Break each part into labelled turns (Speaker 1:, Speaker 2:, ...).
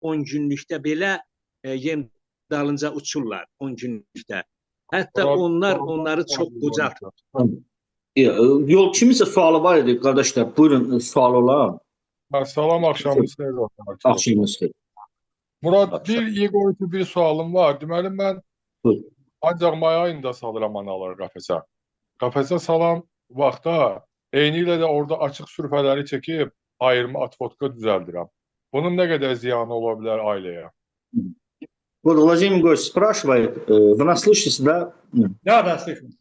Speaker 1: 10 günlükdə belə yem dalınca uçurlar 10 günlükdə. Hətta onlar onları çox qocaltır.
Speaker 2: Yol kiminsə sualı var idi qardaşlar. Buyurun, sual olan.
Speaker 3: Salam, axşamınız xeyir olsun.
Speaker 2: Axşamınız xeyir.
Speaker 3: Murad, Yegor üçün bir sualım var. Deməli, mən ancaq may ayında salıram anaları qəfəsə. Qəfəsə salan vaxtda eyni ilə də orada açıq sürfələri çəkib ayırma atvodka düzəldirəm. Bunun nə qədər ziyanı ola bilər ailəyə?
Speaker 2: Вот Владимир Григорьевич спрашивает, вы нас слышите, да?
Speaker 1: Да, слышим.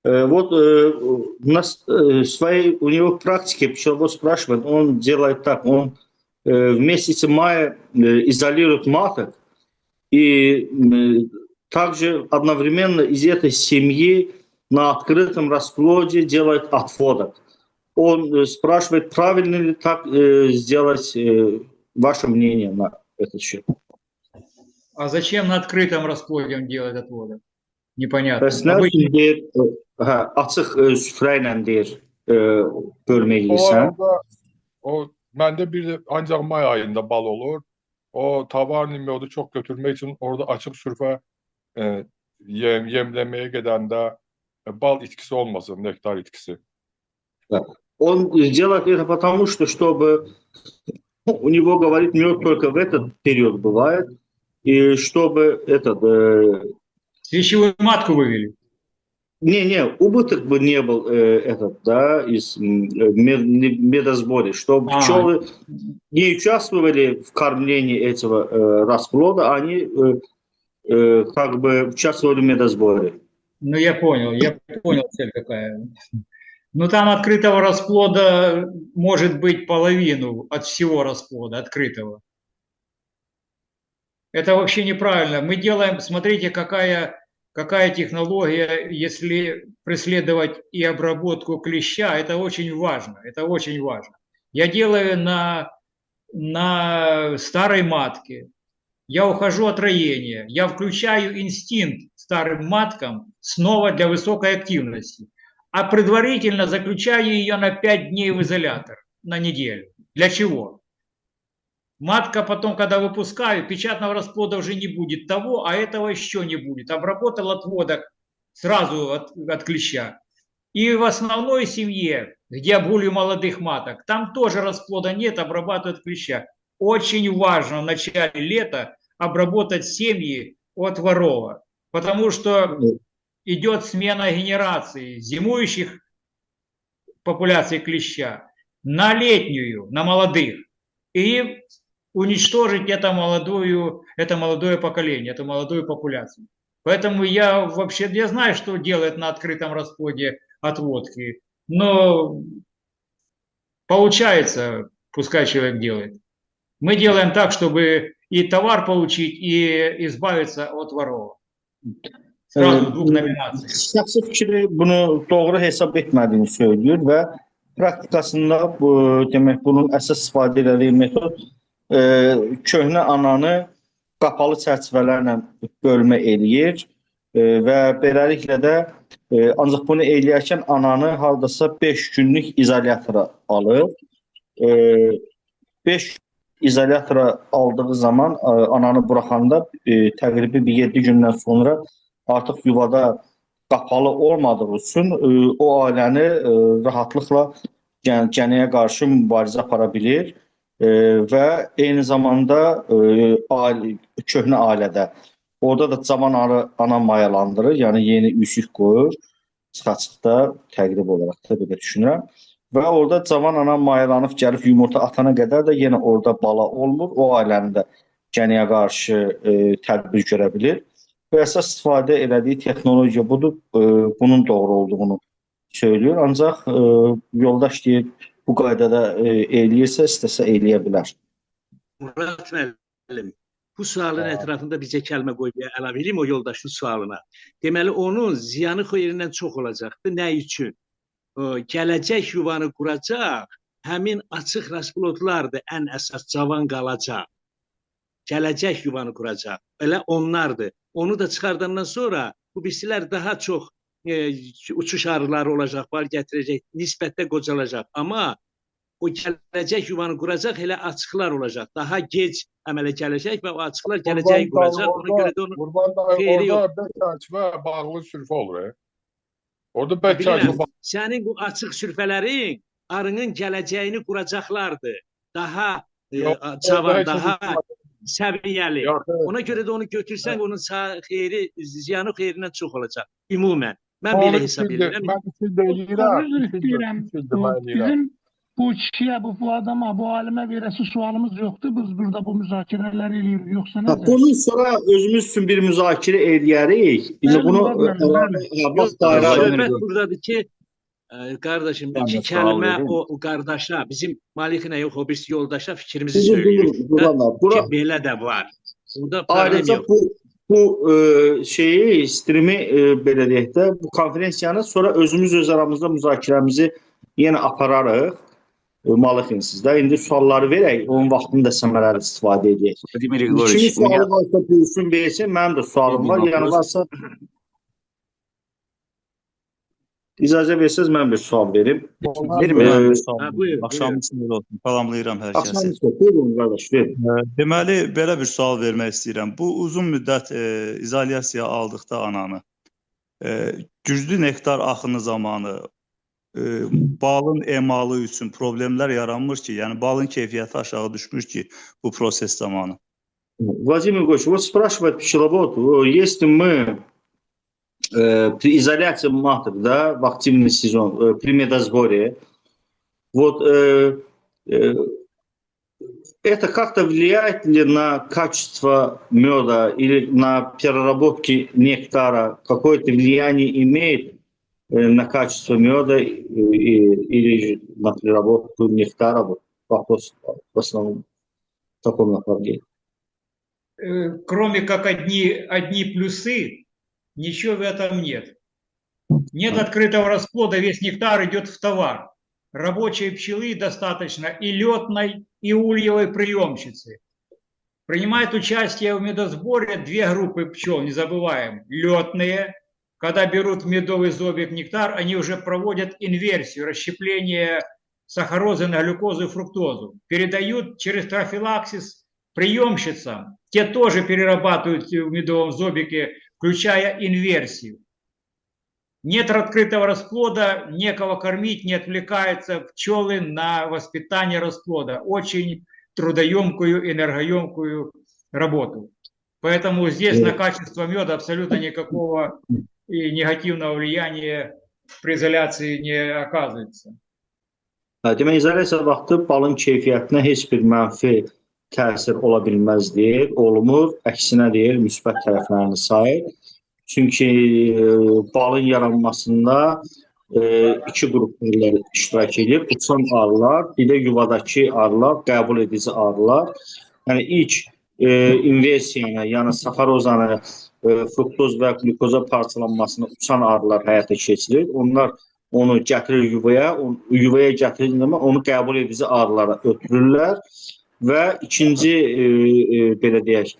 Speaker 2: Вот в своей у него практике пчеловод спрашивает, он делает так, он в месяце мая изолирует маток и также одновременно из этой семьи на открытом расплоде делает отводок. Он спрашивает, правильно ли так сделать, ваше мнение на этот счет?
Speaker 1: А зачем на открытом расплоде он делает отводок? Непонятно.
Speaker 2: Açıq süfrə ilə deyir, bölmək edirsən.
Speaker 3: Məndə bir də ancaq may ayında bal olur. O tavarni miodu çox götürmək üçün orada açıq sürfə yemləməyə gedəndə bal itkisi olmasın, nektar itkisi.
Speaker 2: Он делает это потому, что чтобы у него, говорит, мед только в этот период бывает, и чтобы
Speaker 1: свечевую матку вывели.
Speaker 2: Не, убыток бы не был из медосборе, чтобы пчелы не участвовали в кормлении этого расплода, они как бы участвовали в медосборе.
Speaker 1: Ну, я понял цель какая. Ну, там открытого расплода может быть половину от всего расплода открытого. Это вообще неправильно. Мы делаем, смотрите, какая технология, если преследовать и обработку клеща, это очень важно, Я делаю на старой матке, я ухожу от роения, я включаю инстинкт старым маткам снова для высокой активности, а предварительно заключаю ее на 5 дней в изолятор, на неделю. Для чего? Матка потом, когда выпускаю, печатного расплода уже не будет того, а этого еще не будет. Обработал отводок сразу от клеща. И в основной семье, где более молодых маток, там тоже расплода нет, обрабатывают клеща. Очень важно в начале лета обработать семьи от ворова, потому что идет смена генерации зимующих популяций клеща на летнюю, на молодых. И уничтожить это молодое поколение, эту молодую популяцию. Поэтому я знаю, что делает на открытом расплоде отводки, но получается, пускай человек делает. Мы делаем так, чтобы и tavар получить, и избавиться от воров. Sразу в двух номинациях.
Speaker 2: Şəxsi fikri bunu doğru hesab etmədiyini söylüyor və praktikasında demək bunun əsas istifadə etdiyi metod köhnə ananı qapalı çərçivələrlə bölmə eləyir və beləliklə də ancaq bunu eləyərkən ananı hardasa 5 günlük izolyatora alır. 5 izolyatora aldığı zaman ananı buraxanda təqribi bir 7 gündən sonra artıq yuvada qapalı olmadığı üçün o ailəni rahatlıqla gənəyə qarşı mübarizə apara bilir və eyni zamanda köhnə ailədə orada da cavan ana mayalandırır, yəni yeni üsük qoyur, çıxacıqda təqrib olaraq da belə düşünürəm. Və orada cavan ana mayalanıb gəlib yumurta atana qədər də yenə orada bala olmur, o ailənin də gənəyə qarşı tədbir görə bilir. Və əsas istifadə elədiyi texnologiya budur, bunun doğru olduğunu söylüyor. Ancaq yoldaş deyir, bu qaydada eləyirsə, istəsə eləyə bilər.
Speaker 1: Murad müəllim, bu sualın ətrafında bizə kəlmə qoyub əlavə edeyim o yoldaşın sualına. Deməli, onun ziyanı yerindən çox olacaqdır. Nə üçün? Gələcək yuvanı quracaq, həmin açıq rasplodlardır ən əsas cavan qalacaq. Gələcək yuvanı quracaq. Elə onlardır. Onu da çıxardandan sonra bu birisilər daha çox uçuş arıları olacaq, bal gətirəcək, nisbətdə qocalacaq. Amma
Speaker 4: o gələcək yuvanı quracaq, elə açıqlar olacaq. Daha gec əmələ gələcək və o açıqlar gələcəyi quracaq. Ona görə də onun
Speaker 3: Qurban dayı,
Speaker 4: xeyri yox.
Speaker 3: orada bək çərçivə bağlı sürfə olur. Orada bək
Speaker 4: Bilirəm,
Speaker 3: çərçivə
Speaker 4: sənin bu açıq sürfələrin arının gələcəyini quracaqlardır. Daha cavan, daha səviyyəli. Ona görə də onu götürsən, onun xeyri, ziyanı xeyrindən çox olacaq. Ümumən. Mən belə hesab edirəm.
Speaker 3: Mən fikir deyirəm.
Speaker 5: Bizim bu kişiyə, bu adama, bu alimə verəsi sualımız yoxdur. Biz burada bu müzakirələri eləyirik. Yoxsa nədir?
Speaker 2: Bunun sonra özümüz üçün bir müzakirə eləyərik. İndi bunu
Speaker 4: Söhbət buradadır ki, qardaşım, iki kəlmə o qardaşa, bizim Maliklə yox, o birisi yoldaşa fikrimizi söylüyoruz. Ki, belə də var. Burada problem yox.
Speaker 2: Bu şeyi, streami belə deyək də, bu konferensiyanı sonra öz aramızda müzakirəmizi yenə apararıq. Malik'insiz də. İndi sualları verək, onun vaxtını da səmərəli istifadə edək. Kimin sualı varsa buyursun, versin. Mənim də sualım var. Yəni varsa icazə versəz mən bir sual verim.
Speaker 6: Axşamınız xeyir olsun. Salamlayıram hər kəsi.
Speaker 2: Axşamınız xeyir. Buyurun qardaş, verin.
Speaker 6: Deməli, belə bir sual vermək istəyirəm. Bu uzun müddət izolyasiya aldıqda ananı, güclü nektar axını zamanı balın emalı üçün problemlər yaranmır ki, yəni balın keyfiyyəti aşağı düşmür ki, bu proses zamanı.
Speaker 2: Владимир Егорович, вот спрашивает пчеловод, если мы при изоляции маток, да, в активный сезон, при медосборе, вот это как-то влияет ли на качество меда или на переработки нектара? Какое-то влияние имеет на качество меда или на переработку нектара? Вот вопрос в основном в таком направлении.
Speaker 1: Кроме как одни плюсы, ничего в этом нет. Нет открытого расплода, весь нектар идет в товар. Рабочей пчелы достаточно и летной, и ульевой приемщицы. Принимают участие в медосборе две группы пчел, не забываем. Летные, когда берут в медовый зобик нектар, они уже проводят инверсию, расщепление сахарозы на глюкозу и фруктозу. Передают через трофилаксис приемщицам. Те тоже перерабатывают в медовом зобике, включая инверсию. Нет открытого расплода, некого кормить, не отвлекаются пчелы на воспитание расплода. Очень трудоемкую, энергоемкую работу. Поэтому здесь на качество меда абсолютно никакого негативного влияния при изоляции не оказывается.
Speaker 2: Demək, izolasiya vaxtı balın keyfiyyətinə heç bir mənfi təsir ola bilməz deyir, olmur, əksinə deyir, müsbət tərəflərini sayır. Çünki balın yaranmasında iki qrup iştirak edir. Uçan arılar, bir də yuvadakı arılar, qəbul edici arılar. Yəni ilk inversiyanı, yəni saxarozanı, fruktoz və glukoza parçalanmasını uçan arılar həyata keçirir. Onlar onu gətirir yuvaya gətirir zaman onu qəbul edici arılara ötürürlər və ikinci belə deyək,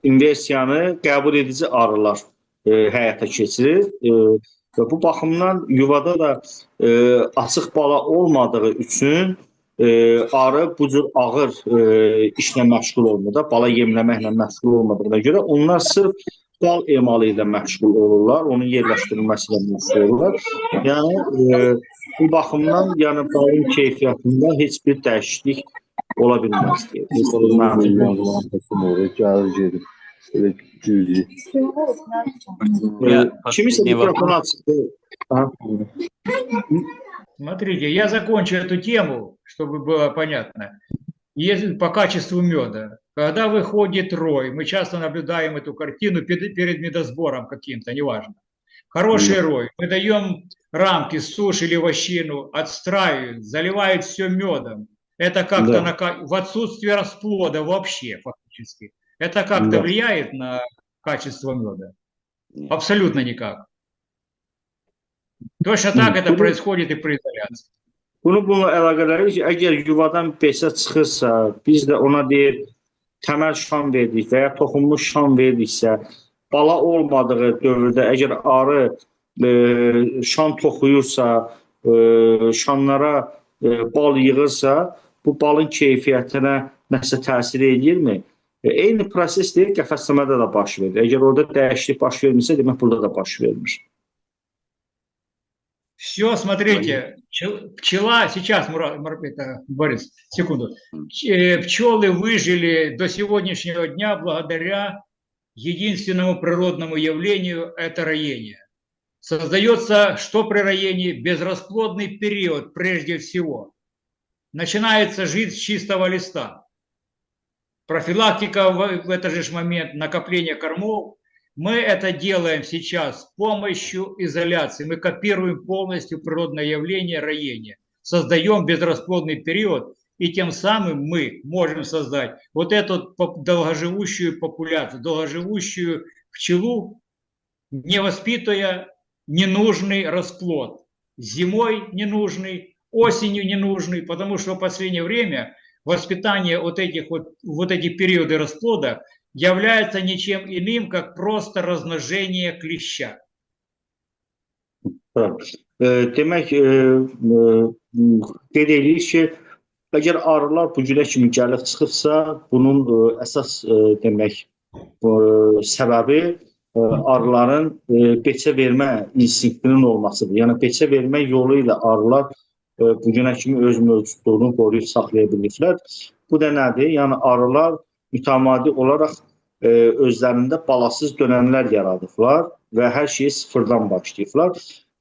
Speaker 2: inversiyanı qəbul edici arılar həyata keçirir. Və bu baxımdan yuvada da açıq bala olmadığı üçün arı bu cür ağır işlə məşğul olmur da, bala yemləməklə məşğul olmadığına görə onlar sırf bal emalı ilə məşğul olurlar, onun yerləşdirilməsi ilə məşğul olurlar. Yəni bu baxımdan yəni balın keyfiyyətində heç bir dəyişiklik ola bilməz deyə. Kimisə mikrofonu açıqdır.
Speaker 1: Смотрите, я закончу эту тему, чтобы было понятно. Если по качеству меда, когда выходит рой, мы часто наблюдаем эту картину перед медосбором каким-то, неважно. Хороший рой, мы даем рамки, сушь или вощину, отстраивают, заливают все медом. Это как-то в отсутствие расплода вообще фактически. Это как-то влияет на качество меда? Абсолютно никак. Точно так это происходит и при изоляции.
Speaker 2: Bununla əlaqədar ki, əgər yuvadan besə çıxırsa, biz də ona deyir, təməl şam verdik və ya toxunmuş şam verdiksə, bala olmadığı dövrdə əgər arı şam toxuyursa, şamlara bal yığırsa, bu balın keyfiyyətinə nəsə təsir edirmi? Eyni proses deyil, qəfəsləmədə də baş verir. Əgər orada dəyişiklik baş vermirsə, demək burada da baş vermir.
Speaker 1: Все, смотрите, пчела, сейчас, Борис, секунду. Пчелы выжили до сегодняшнего дня благодаря единственному природному явлению – это роение. Создается, что при роении? Безрасплодный период прежде всего. Начинается жизнь с чистого листа. Профилактика в этот же момент, накопление кормов. Мы это делаем сейчас с помощью изоляции. Мы копируем полностью природное явление роения. Создаем безрасплодный период, и тем самым мы можем создать вот эту долгоживущую популяцию, долгоживущую пчелу, не воспитывая ненужный расплод. Зимой ненужный, осенью ненужный, потому что в последнее время воспитание вот эти периоды расплода является ничем иным, как просто размножение клеща.
Speaker 2: Demək, qeyd edirik ki, əgər arılar bu günə kimi gəlib çıxıbsa, bunun əsas demək səbəbi arıların beçə vermə instinktinin olmasıdır. Yəni, beçə vermə yolu ilə arılar bu günə kimi öz mövcudluğunu qoruyub saxlaya bilirlər. Bu da nədir? Yəni, arılar mütəmadi olaraq özlərində balasız dönəmlər yaradıblar və hər şeyi sıfırdan başlayıblar.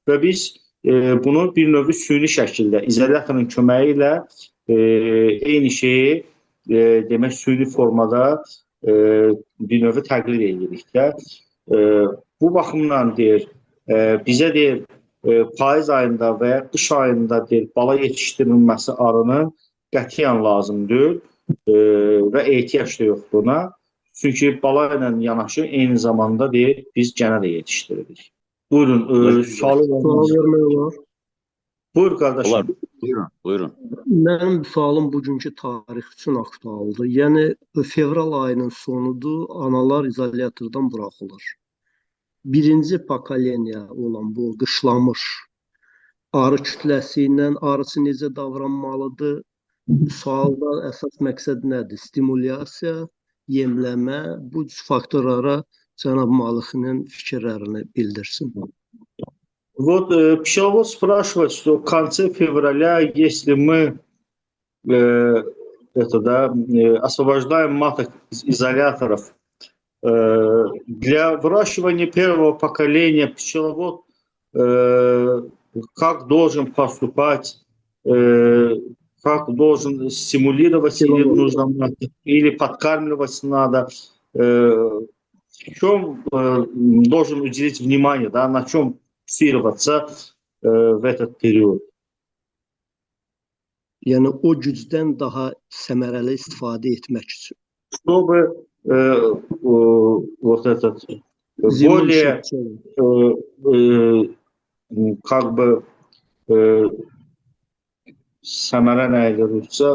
Speaker 2: Və biz bunu bir növü süni şəkildə, izolyatorun köməyi ilə eyni şeyi demək süni formada bir növü təqlid edirik də. Bu baxımdan deyir, bizə deyir, payız ayında və ya qış ayında deyir, bala yetişdirilməsi arının qətiyyən lazımdır və ehtiyac da yoxdur ona. Çünki bala ilə yanaşı eyni zamanda deyir, biz gənə də yetişdiririk. Buyurun, sualı vermək olar. Buyur, qardaşım.
Speaker 7: Buyurun.
Speaker 8: Mənim sualım bugünkü tarix üçün aktualdır. Yəni, fevral ayının sonudur, analar izolyatordan buraxılır. Birinci pokoleniya olan bu qışlamış arı kütləsi ilə arısı necə davranmalıdır? Sualda əsas məqsəd nədir? Stimulyasiya, yemləmə, bu faktorlara cənab Malıxinin fikirlərini bildirsin.
Speaker 2: Вот пчеловод спрашивает, что в конце февраля, если мы освобождаем маток из изоляторов, для выращивания первого поколения пчеловод как должен поступать, как должен стимулировать, или нужно или подкармливать надо, в чем должен уделить внимание, да, на чем фиксироваться в этот период.
Speaker 8: Yəni o gücdən daha səmərəli istifadə etmək üçün.
Speaker 2: Чтобы вот этот более как бы səmərə nə edirsə,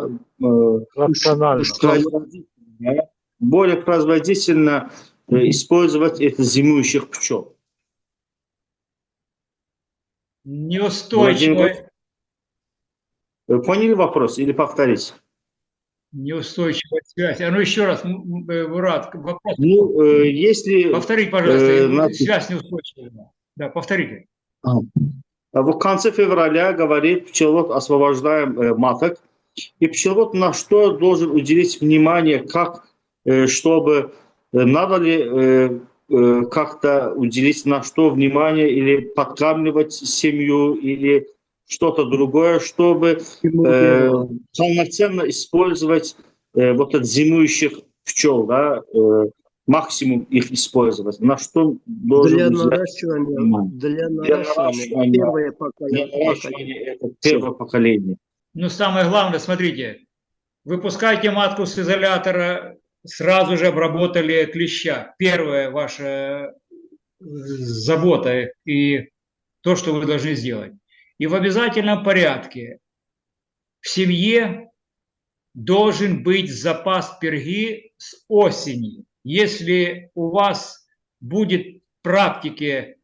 Speaker 2: более производительно использовать это зимующих пчел.
Speaker 1: Неустойчиво.
Speaker 2: Поняли вопрос или повторить?
Speaker 1: Неустойчивая связь. А ну еще раз, Мурат, вопрос.
Speaker 2: Ну, если...
Speaker 1: Повторите, пожалуйста, связь неустойчивая. Да, повторите.
Speaker 2: В конце февраля, говорит пчеловод, освобождаем маток. И пчеловод на что должен уделить внимание, как, чтобы, надо ли как-то уделить на что внимание, или подкармливать семью, или что-то другое, чтобы полноценно использовать вот этот зимующих пчел, да, максимум их использовать. На что должен
Speaker 8: для наращивания
Speaker 2: это первое поколение.
Speaker 1: Ну, самое главное, смотрите, выпускайте матку с изолятора, сразу же обработали клеща. Первая ваша забота и то, что вы должны сделать. И в обязательном порядке в семье должен быть запас перги с осени. Если у вас будет в практике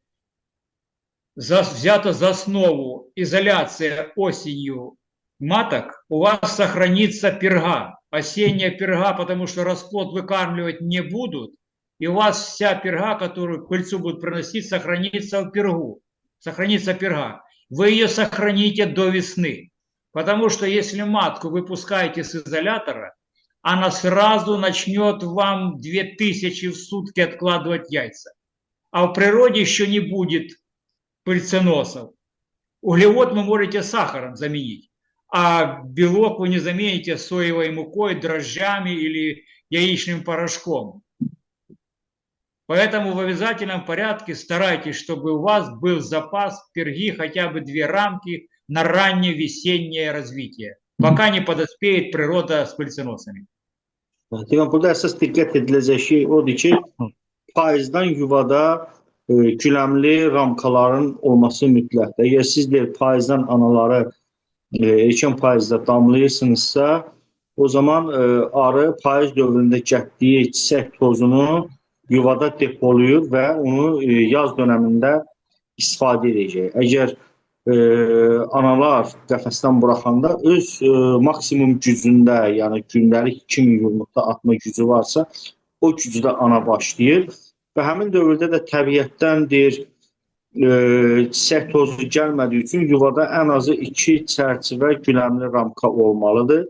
Speaker 1: взята за основу изоляция осенью маток, у вас сохранится перга, осенняя перга, потому что расплод выкармливать не будут, и у вас вся перга, которую к пыльцу будут приносить, сохранится в пергу, сохранится перга. Вы ее сохраните до весны, потому что если матку выпускаете с изолятора, она сразу начнет вам 2000 в сутки откладывать яйца. А в природе еще не будет пыльценосов. Углевод вы можете сахаром заменить, а белок вы не замените соевой мукой, дрожжами или яичным порошком. Поэтому в обязательном порядке старайтесь, чтобы у вас был запас перги хотя бы 2 рамки на раннее весеннее развитие, пока не подоспеет прироda с пыльценосами.
Speaker 2: Deyəm, burada əsas diqqət ediləcək şey odur ki, payızdan yuvada güləmli ramkaların olması mütləqdir. Əgər siz deyir, payızdan anaları erkən payızda damlayırsınızsa, o zaman arı payız dövründə gətdiyi çiçək tozunu yuvada depoluyur və onu yaz dönəmində istifadə edəcək. Əgər analar qəfəsdən buraxanda öz maksimum gücündə, yəni gündəlik 2000 yumurta atma gücü varsa, o gücdə ana başlayır və həmin dövrdə də təbiətdən deyir, çiçək tozu gəlmədiyi üçün yuvada ən azı 2 çərçivə güləmli ramka olmalıdır.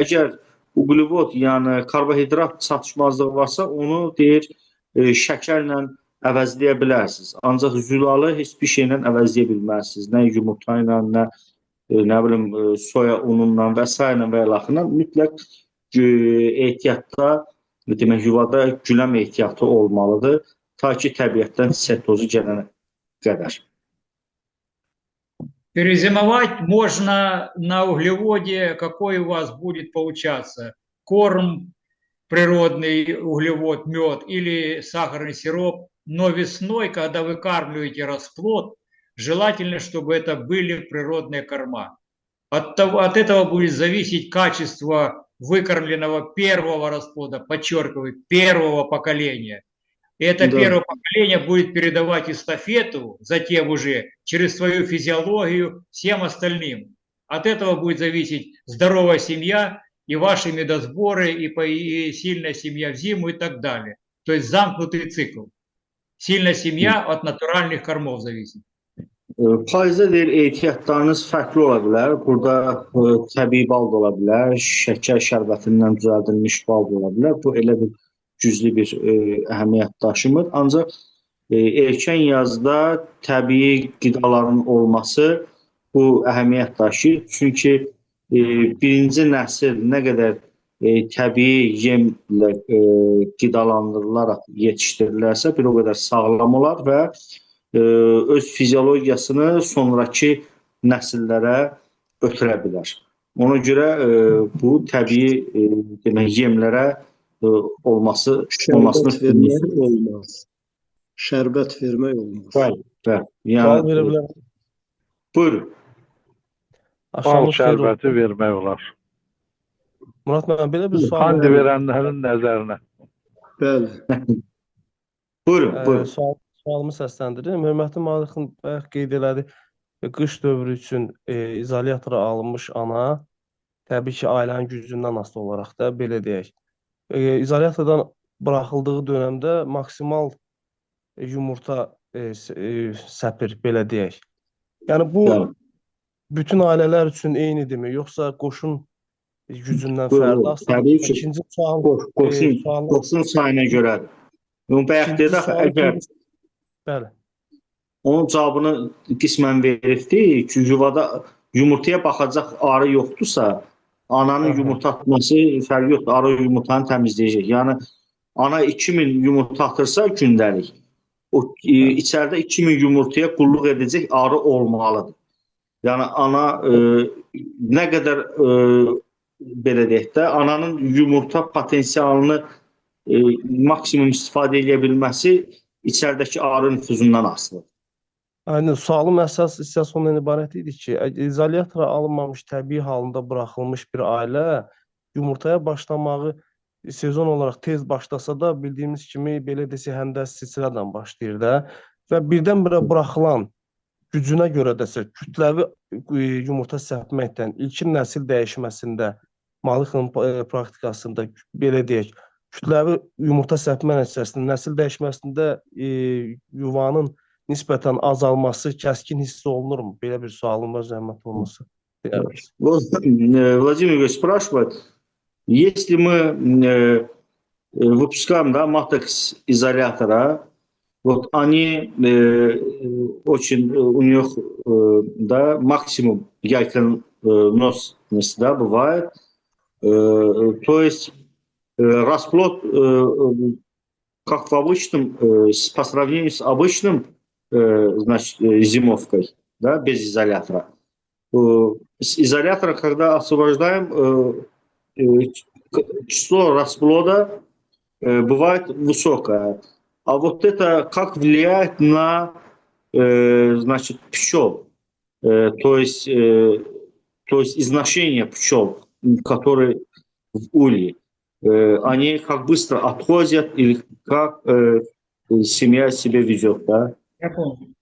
Speaker 2: Əgər uqlivod, yəni karbohidrat çatışmazlığı varsa, onu deyir, şəkərlə əvəzləyə bilərsiniz. Ancaq zülalı heç bir şeylə əvəzləyə bilməzsiniz. Nə yumurta ilə, nə bilim, soya ununla və s. və ilaxına mütləq ehtiyatda, demək, yuvada güləm ehtiyatı olmalıdır, ta ki təbiətdən çiçək tozu gələnə qədər.
Speaker 1: Перезимовать можно на углеводе, какой у вас будет получаться. Корм, природный углевод, мед или сахарный сироп. Но весной, когда вы выкармливаете расплод, желательно, чтобы это были природные корма. От этого будет зависеть качество выкормленного первого расплода, подчеркиваю, первого поколения. И это первое поколение будет передавать эстафету затем уже через свою физиологию всем остальным. От этого будет зависеть здоровая семья и ваши медосборы, и сильная семья в зиму и так далее. То есть замкнутый цикл. Сильная семья от натуральных кормов зависит.
Speaker 2: Payızda deyir, ehtiyatlarınız fərqli ola bilər. Burada təbii bal da ola bilər, şəkər şərbətindən düzəldilmiş bal da ola bilər. Bu elə bir güclü bir əhəmiyyət daşımır. Ancaq erkən yazda təbii qidaların olması bu əhəmiyyət daşıyır. Çünki birinci nəsil nə qədər təbii yemlə qidalandırılaraq yetişdirilərsə, bir o qədər sağlam olar və öz fiziologiyasını sonraki nəsillərə ötürə bilər. Ona görə bu təbii demək, yemlərə olması
Speaker 8: şərbət vermək olmaz. Şərbət vermək olmaz.
Speaker 2: Bəli, bəli.
Speaker 7: Sual verə bilər.
Speaker 2: Buyurun.
Speaker 7: Bal
Speaker 9: şərbəti vermək olar.
Speaker 7: Murat müəllim, belə bir sual
Speaker 9: Handi verənlərin nəzərinə.
Speaker 8: Bəli.
Speaker 2: Buyurun.
Speaker 7: Sualımı səsləndirim. Hörmətli müəllim qeyd elədi. Qış dövrü üçün izolyatora alınmış ana təbii ki, ailənin gücündən asılı olaraq da belə deyək. İzolyatordan buraxıldığı dönəmdə maksimal yumurta səpir, belə deyək. Yəni bu bütün ailələr üçün eynidirmi? Yoxsa qoşun gücündən fərqli asılı?
Speaker 2: Təbii ki, qoşun sayına görədir. Bayaq dedik, əgər
Speaker 7: bəli.
Speaker 2: Onun cavabını qismən veribdir ki, yuvada yumurtaya baxacaq arı yoxdursa, ananın yumurta atması fərqi yoxdur, arı yumurtanı təmizləyəcək. Yəni, ana 2000 yumurta atırsa gündəlik, o içəridə 2000 yumurtaya qulluq edəcək arı olmalıdır. Yəni, ana nə qədər, belə deyək də, ananın yumurta potensialını maksimum istifadə edə bilməsi içəridəki arı nüfuzundan asılıdır.
Speaker 7: Aynen, sualım əsas hissəsi ondan ibarət idi ki, izolyatora alınmamış təbii halında buraxılmış bir ailə yumurtaya başlamağı sezon olaraq tez başlasa da bildiyimiz kimi belə desə həndə silsilədən başlayır da və birdən-birə buraxılan gücünə görə desə, kütləvi yumurta səpməkdən ilkin nəsil dəyişməsində, Malıxın praktikasında belə deyək, kütləvi yumurta səpmə nəticəsində nəsil dəyişməsində yuvanın nisbətən azalması kəskin hiss olunurmu? Belə bir sualım var, zəhmət olmasa.
Speaker 2: Вот Владимир Ильич спрашивает, если мы выпускаем, да, маток с изолятора, вот они очень, у них, да, максимум яйценосность, да, бывает, то есть расплод, как в обычном, по сравнению с обычным, значит, зимовкой, да, без изолятора. С изолятора, когда освобождаем, число расплода бывает высокое. А вот это как влияет на, значит, пчел, то есть изношение пчел, которые в улье. Они как быстро отходят или как семья себя ведет, да?
Speaker 1: Я помню.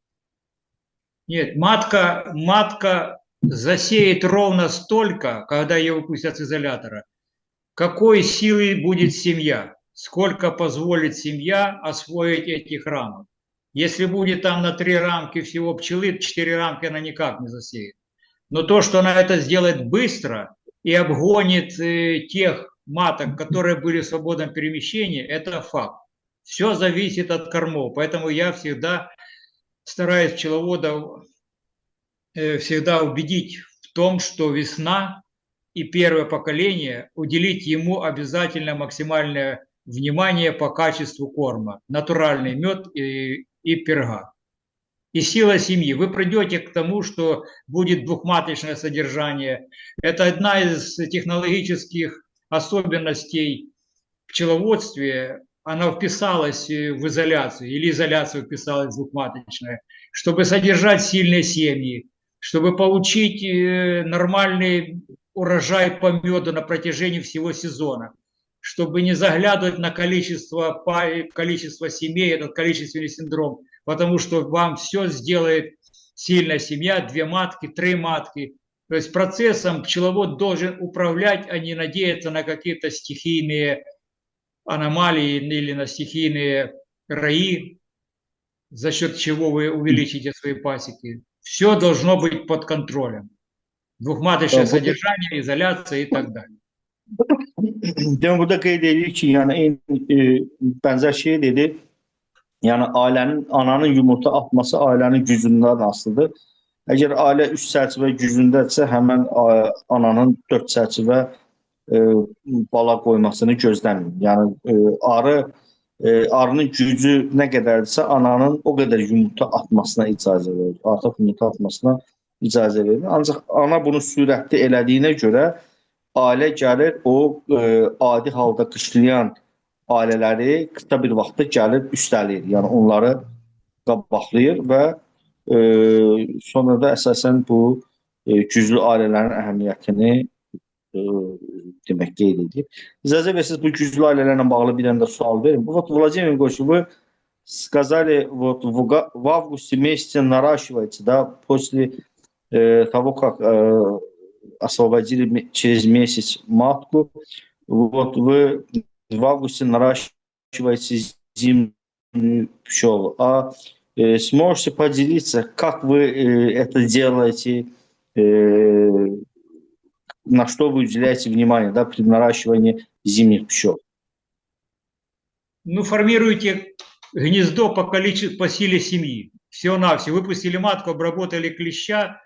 Speaker 1: Нет, матка засеет ровно столько, когда ее выпустят с изолятора, какой силой будет семья, сколько позволит семья освоить этих рамок. Если будет там на 3 рамки всего пчелы, 4 рамки она никак не засеет. Но то, что она это сделает быстро и обгонит тех маток, которые были в свободном перемещении, это факт. Все зависит от кормов, поэтому я всегда стараюсь пчеловодов всегда убедить в том, что весна и первое поколение, уделить ему обязательно максимальное внимание по качеству корма. Натуральный мед и перга. И сила семьи. Вы придете к тому, что будет двухматочное содержание. Это одна из технологических особенностей в пчеловодстве. Она вписалась в изоляцию, или изоляция вписалась в двухматочное, чтобы содержать сильные семьи, чтобы получить нормальный урожай по меду на протяжении всего сезона, чтобы не заглядывать на количество семей, этот количественный синдром, потому что вам все сделает сильная семья, 2 матки, 3 матки. То есть процессом пчеловод должен управлять, а не надеяться на какие-то стихийные аномалии или на стихийные раи, за счет чего вы увеличите свои пасеки. Все должно быть под контролем. Двухматочное содержание, изоляция и так далее.
Speaker 2: Demin burada qeyd edirik ki, yəni bənzər şey dedi. Yəni ananın yumurta atması ailənin gücündən asılıdır. Əgər ailə 3 çərçivə gücündədirsə, həmin ananın 4 çərçivə bala qoymasını gözləməyin. Yəni arının gücü nə qədərdirsə, ananın o qədər yumurta atmasına icazə verir. Artıq yumurta atmasına icazə verir. Ancaq ana bunu sürətli elədiyinə görə ailə gəlir o adi halda qışlayan ailələri qısa bir vaxtda gəlir üstələyir. Yəni onları qabaqlayır və sonra da əsasən bu güclü ailələrin əhəmiyyətini demək qeyd edib. İcazə versiniz, bu güclü ailələrlə bağlı bir dənə də sual verin. Вот, Владимир Егорович, вы сказали, вот в августе месяце наращиваете, да, после того, как освободили через месяц матку, вот вы в августе наращиваете зимнюю пчелу. А сможете поделиться, как вы это делаете, на что вы уделяете внимание, да, при наращивании зимних пчел?
Speaker 1: Ну, формируйте гнездо по силе семьи. Всего-навсего. Выпустили матку, обработали клеща,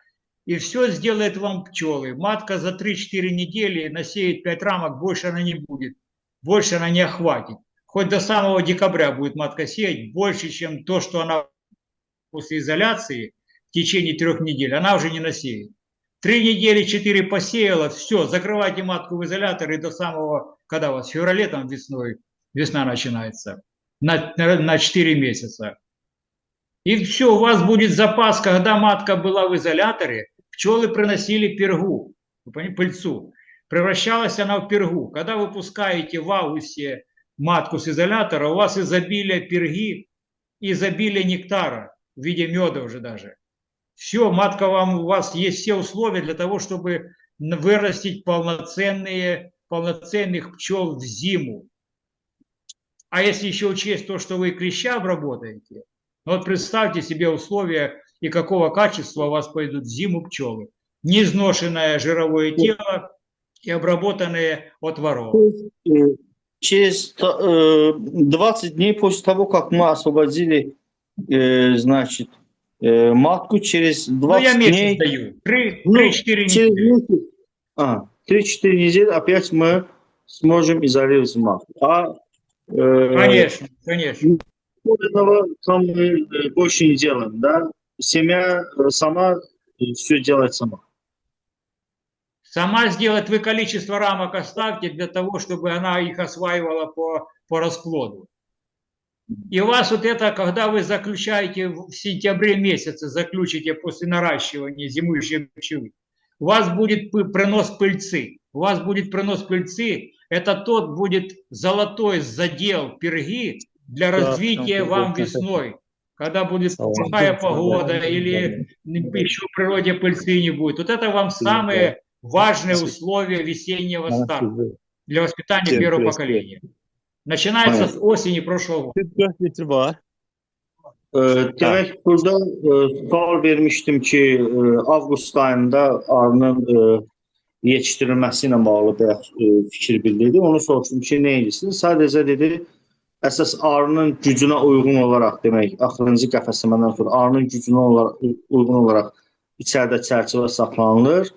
Speaker 1: и все сделает вам пчелы. Матка за 3-4 недели насеет 5 рамок, больше она не будет. Больше она не охватит. Хоть до самого декабря будет матка сеять, больше, чем то, что она после изоляции в течение 3 недель, она уже не насеет. 3 недели, 4 посеяла, все, закрывайте матку в изолятор и до самого, когда у вас, в феврале, там весной, весна начинается, на 4 месяца. И все, у вас будет запас, когда матка была в изоляторе, пчелы приносили пергу, пыльцу. Превращалась она в пергу. Когда вы пускаете в августе матку с изолятора, у вас изобилие перги, изобилие нектара в виде меда уже даже. Все, матка вам, у вас есть все условия для того, чтобы вырастить полноценных пчел в зиму. А если еще учесть то, что вы клеща обработаете, ну вот представьте себе условия и какого качества у вас пойдут в зиму пчелы. Неизношенное жировое тело и обработанные от воров.
Speaker 2: Через 20 дней после того, как мы освободили, значит, матку, через
Speaker 1: Ну,
Speaker 2: 20
Speaker 1: я месяц
Speaker 2: дней...
Speaker 1: даю. 3-4
Speaker 2: через
Speaker 1: недели.
Speaker 2: месяц, 3-4 недели опять мы сможем изолировать матку.
Speaker 1: Конечно, конечно.
Speaker 2: Этого там мы больше не делаем, да? Семья сама все делает сама.
Speaker 1: Сама сделать, вы количество рамок оставьте для того, чтобы она их осваивала по расплоду. И у вас вот это, когда вы заключаете в сентябре месяце, заключите после наращивания зимующей пчелы, у вас будет принос пыльцы. У вас будет принос пыльцы, это тот будет золотой задел перги для развития вам весной. Когда будет плохая погода или еще в природе пыльцы не будет. Вот это вам самые важные условия весеннего старта для воспитания первого поколения. Начинается с осени прошлого года.
Speaker 2: Demek burada sual vermiştim ki avqust ayında arının yetişdirilməsi ilə bağlı fikir bildirdi. Onu soruşdum ki, nə edirsiniz? Sadəcə dedi, əsas arının gücünə uyğun olaraq, demək, axırıncı qəfəsləmədən sonra arının gücünə uyğun olaraq içəridə çərçivə saxlanılır.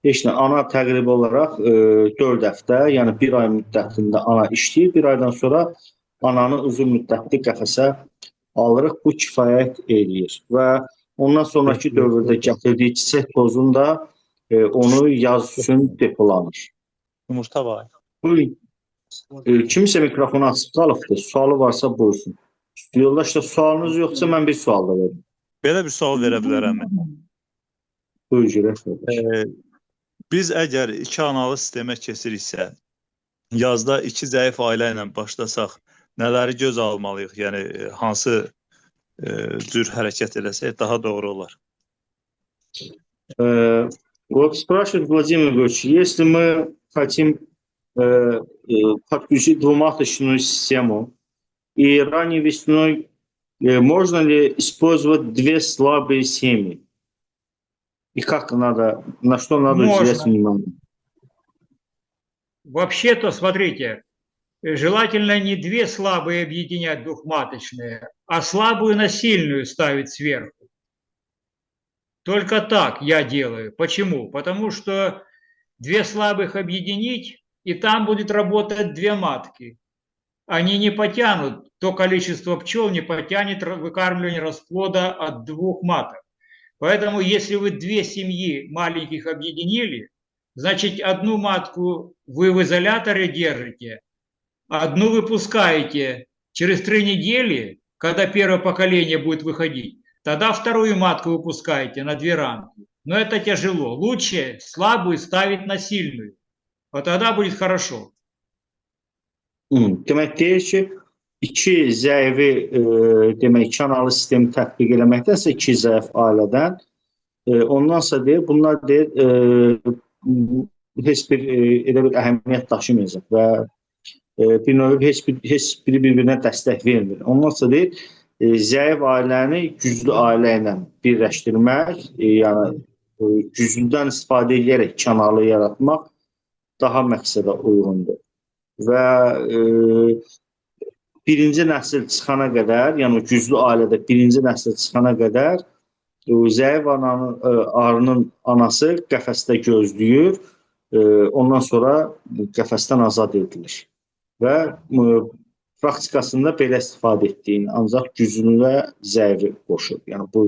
Speaker 2: Heç nə, ana təqribi olaraq 4 həftə, yəni 1 ay müddətində ana işləyir. 1 aydan sonra ananı uzun müddətli qəfəsə alırıq. Bu kifayət eləyir. Və ondan sonraki dövrdə gətirdiyi çiçək tozunu da onu yaz üçün depolanır.
Speaker 6: Yumurta var.
Speaker 2: Buyurun. Kimsə mikrofonu açıb qalıbdır. Sualı varsa buyursun. Yoldaşlar, sualınız yoxsa mən bir sual da verim.
Speaker 6: Belə bir sual verə bilərəm.
Speaker 2: Buyur, görək.
Speaker 6: Biz əgər 2 analı sistemə keçiriksə, yazda 2 zəif ailə ilə başlasaq, nələri göz almalıyıq? Yəni, hansı cür hərəkət eləsək daha doğru olar?
Speaker 2: Вот спрашивает Владимир Ильич, если мы хотим подключить двуматочную систему, и ранней весной можно ли использовать 2 слабые семьи? И как надо, на что надо уделять внимание?
Speaker 1: Вообще-то, смотрите, желательно не 2 слабые объединять двухматочные, а слабую на сильную ставить сверху. Только так я делаю. Почему? Потому что 2 слабых объединить, и там будет работать 2 матки. Они не потянут, то количество пчел не потянет выкармливание расплода от 2 маток. Поэтому если вы 2 семьи маленьких объединили, значит, 1 матку вы в изоляторе держите, 1 выпускаете через 3 недели, когда первое поколение будет выходить. Тогда 2 матку выпускаете на 2 рамки. Но это тяжело. Лучше слабую ставить на сильную. Вот тогда будет хорошо.
Speaker 2: Demək deyir ki, 2 zəifi demək kanalı sistemi tətbiq eləməkdənsə 2 zəif ailədən ondansa deyir, bunlar deyir heç bir elə bir əhəmiyyət daşımayacaq və bir növ heç biri bir-birinə dəstək vermir. Ondansa deyir, zəif ailəni güclü ailə ilə birləşdirmək, yəni güclüdən istifadə edərək kanalı yaratmaq daha məqsədə uyğundur. Və birinci nəsil çıxana qədər, yəni güclü ailədə birinci nəsil çıxana qədər zəif arının anası qəfəsdə gözləyir, ondan sonra qəfəsdən azad edilir. Və praktikasında belə istifadə etdiyin, ancaq güclü və zəifi qoşur. Yəni bu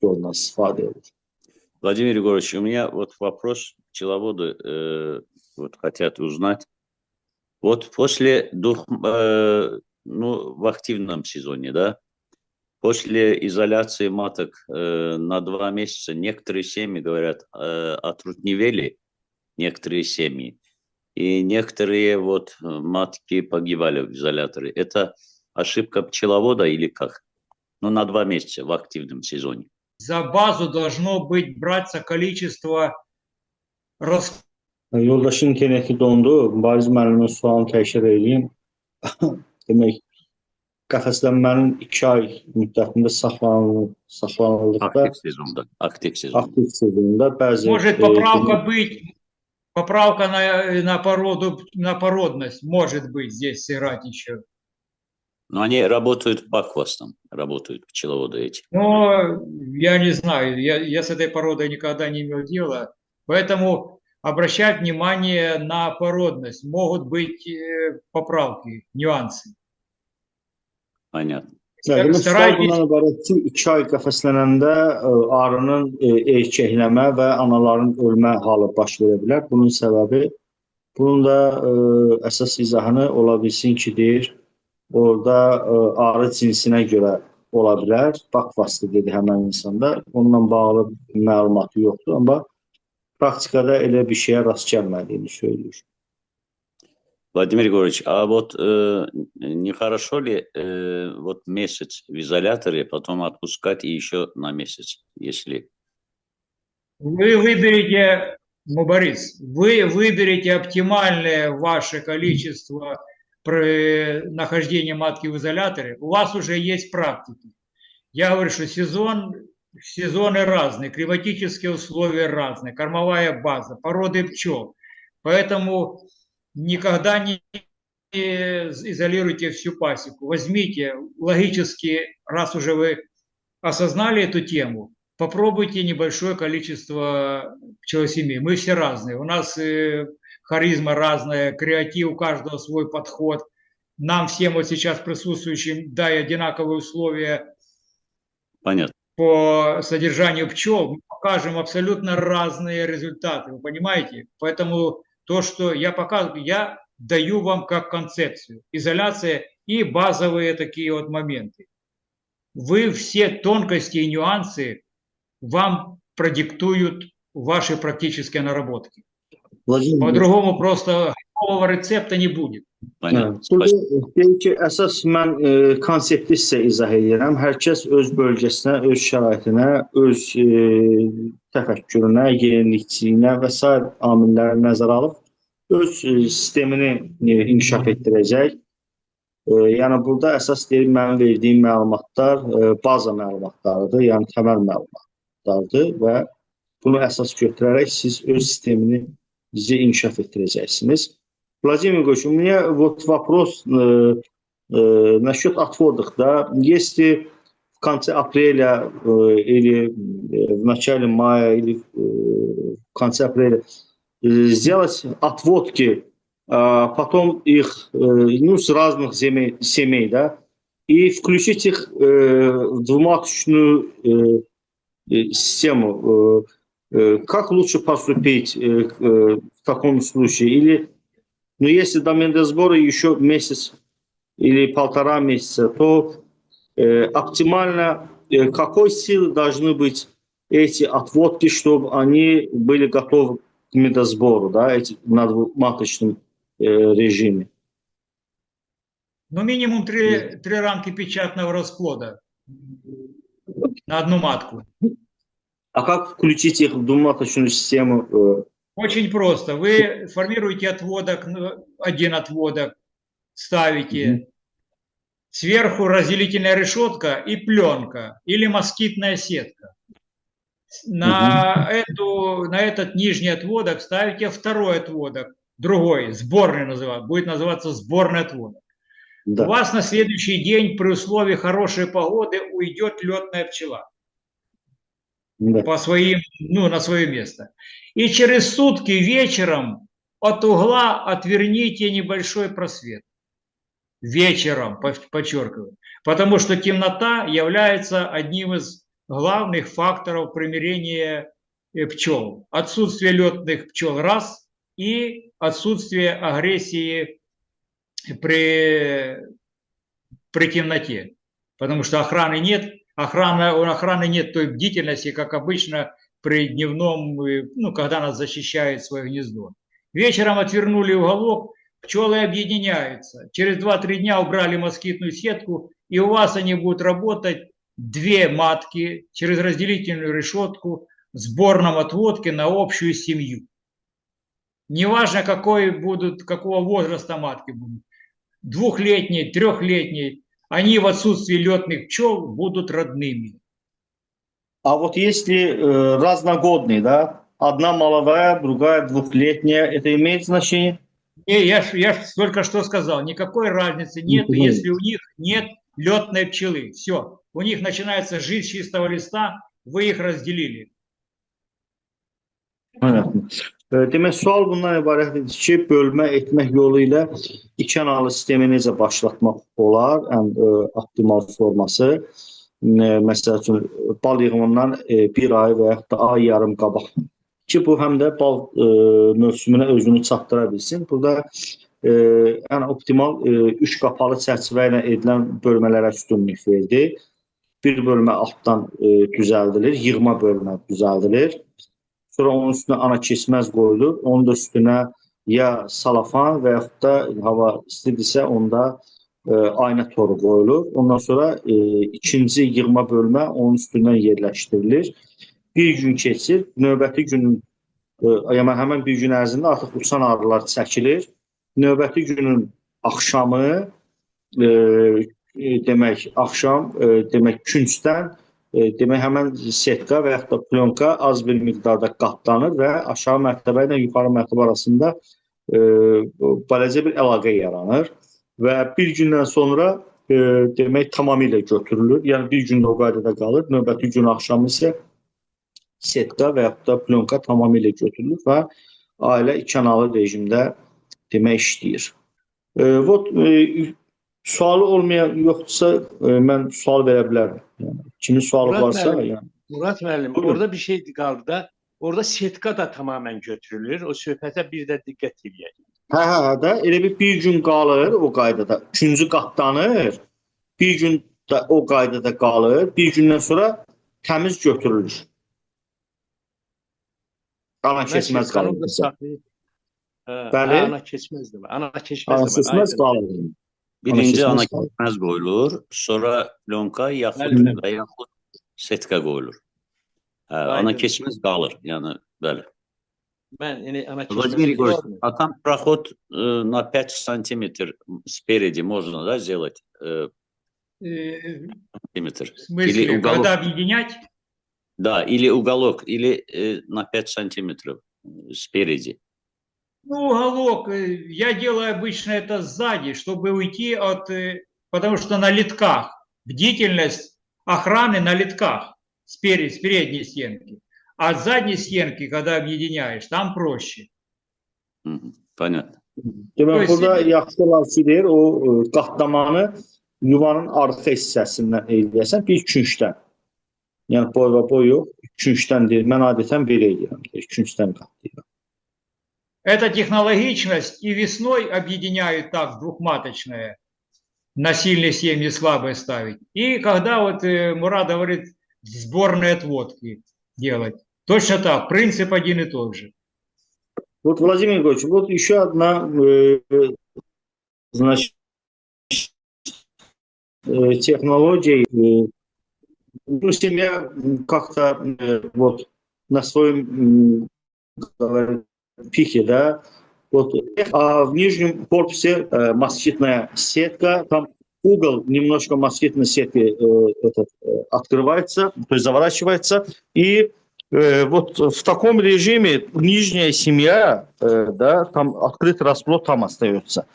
Speaker 2: yolla istifadə edilir.
Speaker 10: Владимир Егорович, у меня вот вопрос, пчеловоды хотят узнать. Вот после в активном сезоне, да, после изоляции маток на 2 месяца некоторые семьи, говорят, отрутневели, некоторые семьи, и некоторые матки погибали в изоляторе. Это ошибка пчеловода или как? Ну, на 2 месяца в активном сезоне.
Speaker 1: за базу должно быть браться количество
Speaker 2: Yoldaşın interneti dondu. Bariz müəllimin sualını təkrar edeyim. Demək, qəfəslənmənin 2 ay müddətində saxlanıldıqda
Speaker 10: Aktif sezonda.
Speaker 2: aktiv sezonda bəzi
Speaker 1: Может поправка быть, поправка на породность, может быть, здесь сыграть еще.
Speaker 10: Но они работают по хвостам, работают пчеловоды эти.
Speaker 1: Но я не знаю, я с этой породой никогда не имел дела, поэтому обращать внимание на породность. Могут быть поправки, нюансы.
Speaker 10: Понятно.
Speaker 2: Demək, sual
Speaker 1: Старайтесь,
Speaker 2: bundan ibarət ki, 2 ay qəfəslənəndə arının erkəkləmə və anaların ölmə halı baş verə bilər. Bunun səbəbi, bunun da əsas izahını ola bilsin ki, deyir, orada arı cinsinə görə ola bilər. Bak vasitə dedi həmən insanda. Onunla bağlı məlumatı yoxdur, amma praktikada elə bir şeyə rast gəlmədiyini söylüyor.
Speaker 10: Владимир Егорович, а вот нехорошо ли вот месяц в изоляторе, потом отпускать и еще на месяц, если...
Speaker 1: вы выберете, Борис, вы выберете оптимальное ваше количество нахождения матки в изоляторе. У вас уже есть практики. Я говорю, что сезоны разные, климатические условия разные, кормовая база, породы пчел. Поэтому никогда не изолируйте всю пасеку. Возьмите логически, раз уже вы осознали эту тему, попробуйте небольшое количество пчелосемей. Мы все разные. У нас харизма разная, креатив, у каждого свой подход. Нам всем вот сейчас присутствующим дай одинаковые условия.
Speaker 10: Понятно.
Speaker 1: По содержанию пчел, мы покажем абсолютно разные результаты. Вы понимаете? Поэтому то, что я показываю, я даю вам как концепцию. Изоляция и базовые такие вот моменты. Вы все тонкости и нюансы вам продиктуют ваши практические наработки. По-другому просто готового рецепта не будет.
Speaker 2: Deyir ki, əsas mən konsepti sizə izah edirəm. Hər kəs öz bölgəsinə, öz şəraitinə, öz təfəkkürünə, yenilikçiliyinə və s. amilləri nəzərə alıb öz sistemini inkişaf etdirəcək. Yəni burada əsas deyir, mənim verdiyim məlumatlar baza məlumatlarıdır, yəni təməl məlumatlardır və bunu əsas götürərək siz öz sistemini inkişaf etdirəcəksiniz. Владимир Егорович, у меня вот вопрос насчет отводов. Да? Если в конце апреля или в начале мая или в конце апреля сделать отводки, потом их с разных семей, да, и включить их в двуматочную систему, как лучше поступить в таком случае? Или если до медосбора еще месяц или 1,5 месяца, то оптимально какой силы должны быть эти отводки, чтобы они были готовы к медосбору, да, на двухматочном режиме?
Speaker 1: Ну, минимум 3 рамки печатного расплода на одну матку.
Speaker 2: А как включить их в двухматочную систему?
Speaker 1: Очень просто. Вы формируете отводок, один отводок, ставите. Сверху разделительная решетка и пленка или москитная сетка. На этот нижний отводок ставите второй отводок, другой, сборный называется, будет называться сборный отводок. Да. У вас на следующий день при условии хорошей погоды уйдет летная пчела. Да. На свое место. И через сутки вечером от угла отверните небольшой просвет. Вечером, подчеркиваю. Потому что темнота является одним из главных факторов примирения пчел. Отсутствие летных пчел раз и отсутствие агрессии при темноте. Потому что охраны нет. У охраны нет той бдительности, как обычно при дневном, когда она защищает свое гнездо. Вечером отвернули уголок, пчелы объединяются. Через 2-3 дня убрали москитную сетку, и у вас они будут работать 2 матки через разделительную решетку в сборном отводке на общую семью. Неважно, какого возраста матки будут. 2-летней, 3-летней. Они в отсутствии летных пчел будут родными.
Speaker 2: А вот если разногодный, да, одна молодая, другая 2-летняя, это имеет значение?
Speaker 1: Я только что сказал, никакой разницы нет, если у них нет летной пчелы. Все, у них начинается жизнь с чистого листа, вы их разделили.
Speaker 2: Понятно. Demək, sual bundan ibarətdir ki, bölmə etmək yolu ilə iki analı sistemi necə başlatmaq olar, ən optimal forması. Məsəl üçün, bal yığımından 1 ay və yaxud da ay yarım qabaq ki, bu həm də bal mövsümünə özünü çatdıra bilsin. Burada ən optimal 3 qapalı çərçivə ilə edilən bölmələrə üstünlük verdi. Bir bölmə altdan düzəldilir, yığma bölmə düzəldilir. Sonra onun üstünə ana keçməz qoyulur. Onun da üstünə ya salafan və yaxud da hava istidirsə onda ayna toru qoyulur. Ondan sonra ikinci yığma bölmə onun üstündən yerləşdirilir. Bir gün keçir. Növbəti günün, həmən bir gün ərzində artıq uçan arılar çəkilir. Növbəti günün axşamı, demək küncdən demək həmən setka və yaxud da plyonka az bir miqdarda qatlanır və aşağı mərtəbə ilə yuxarı mərtəbə arasında balaca bir əlaqə yaranır və bir gündən sonra demək tamamilə götürülür. Yəni bir gün o qaydada qalır. Növbəti gün axşamı isə setka və yaxud da plyonka tamamilə götürülür və ailə ikanalı rejimdə demək işləyir. Sualı olmayan yoxdursa mən sual verə bilərəm. Yəni, kimin sualı varsa.
Speaker 4: Murat müəllim, orada bir şey qaldı da, orada setka da tamamen götürülür. O söhbətə bir də diqqət edək.
Speaker 2: Da elə bir gün qalır o qaydada. Üçüncü qatlanır. Bir gün də o qaydada qalır. Bir gündən sonra təmiz götürülür. Ana keçməz qalır.
Speaker 4: Bəli. Ana keçməz də var. Ana keçməz
Speaker 2: qalır.
Speaker 10: Birinci ana keçməz qoyulur, sonra plonka yaxud setka qoyulur. Ana keçməz qalır, yəni, bəli. Владимир Егорович, а там проход на 5 сантиметров спереди можно, да, сделать? Сантиметр.
Speaker 1: В смысле, когда объединять?
Speaker 10: Да, или уголок, или на 5 сантиметров спереди.
Speaker 1: Ну, уголок, я делаю обычно это сзади, чтобы уйти от, потому что на литках, бдительность охраны на литках, с передней стенки. А с задней стенки, когда объединяешь, там проще.
Speaker 10: Понятно.
Speaker 2: Demək, burada yaxşı olar ki, deyir, o qatlamanı yuvanın arxa hissəsindən eləyəsən, bir küncdən. Yəni, boy və boy yox, küncdən deyir. Mən adətən belə eləyirəm, küncdən qatlayıram.
Speaker 1: Эта технологичность и весной объединяют так двухматочное, на сильные семьи слабые ставить. И когда вот Мурат говорит, сборные отводки делать. Точно так, принцип один и тот же.
Speaker 2: Вот, Владимир Егорович, вот еще одна значит, технология. Семья как-то вот на своем пике, да, вот, а в нижнем корпусе москитная сетка, там угол немножко москитной сетки открывается, то есть заворачивается, и вот в таком режиме нижняя семья, да, там открытый расплод там остается.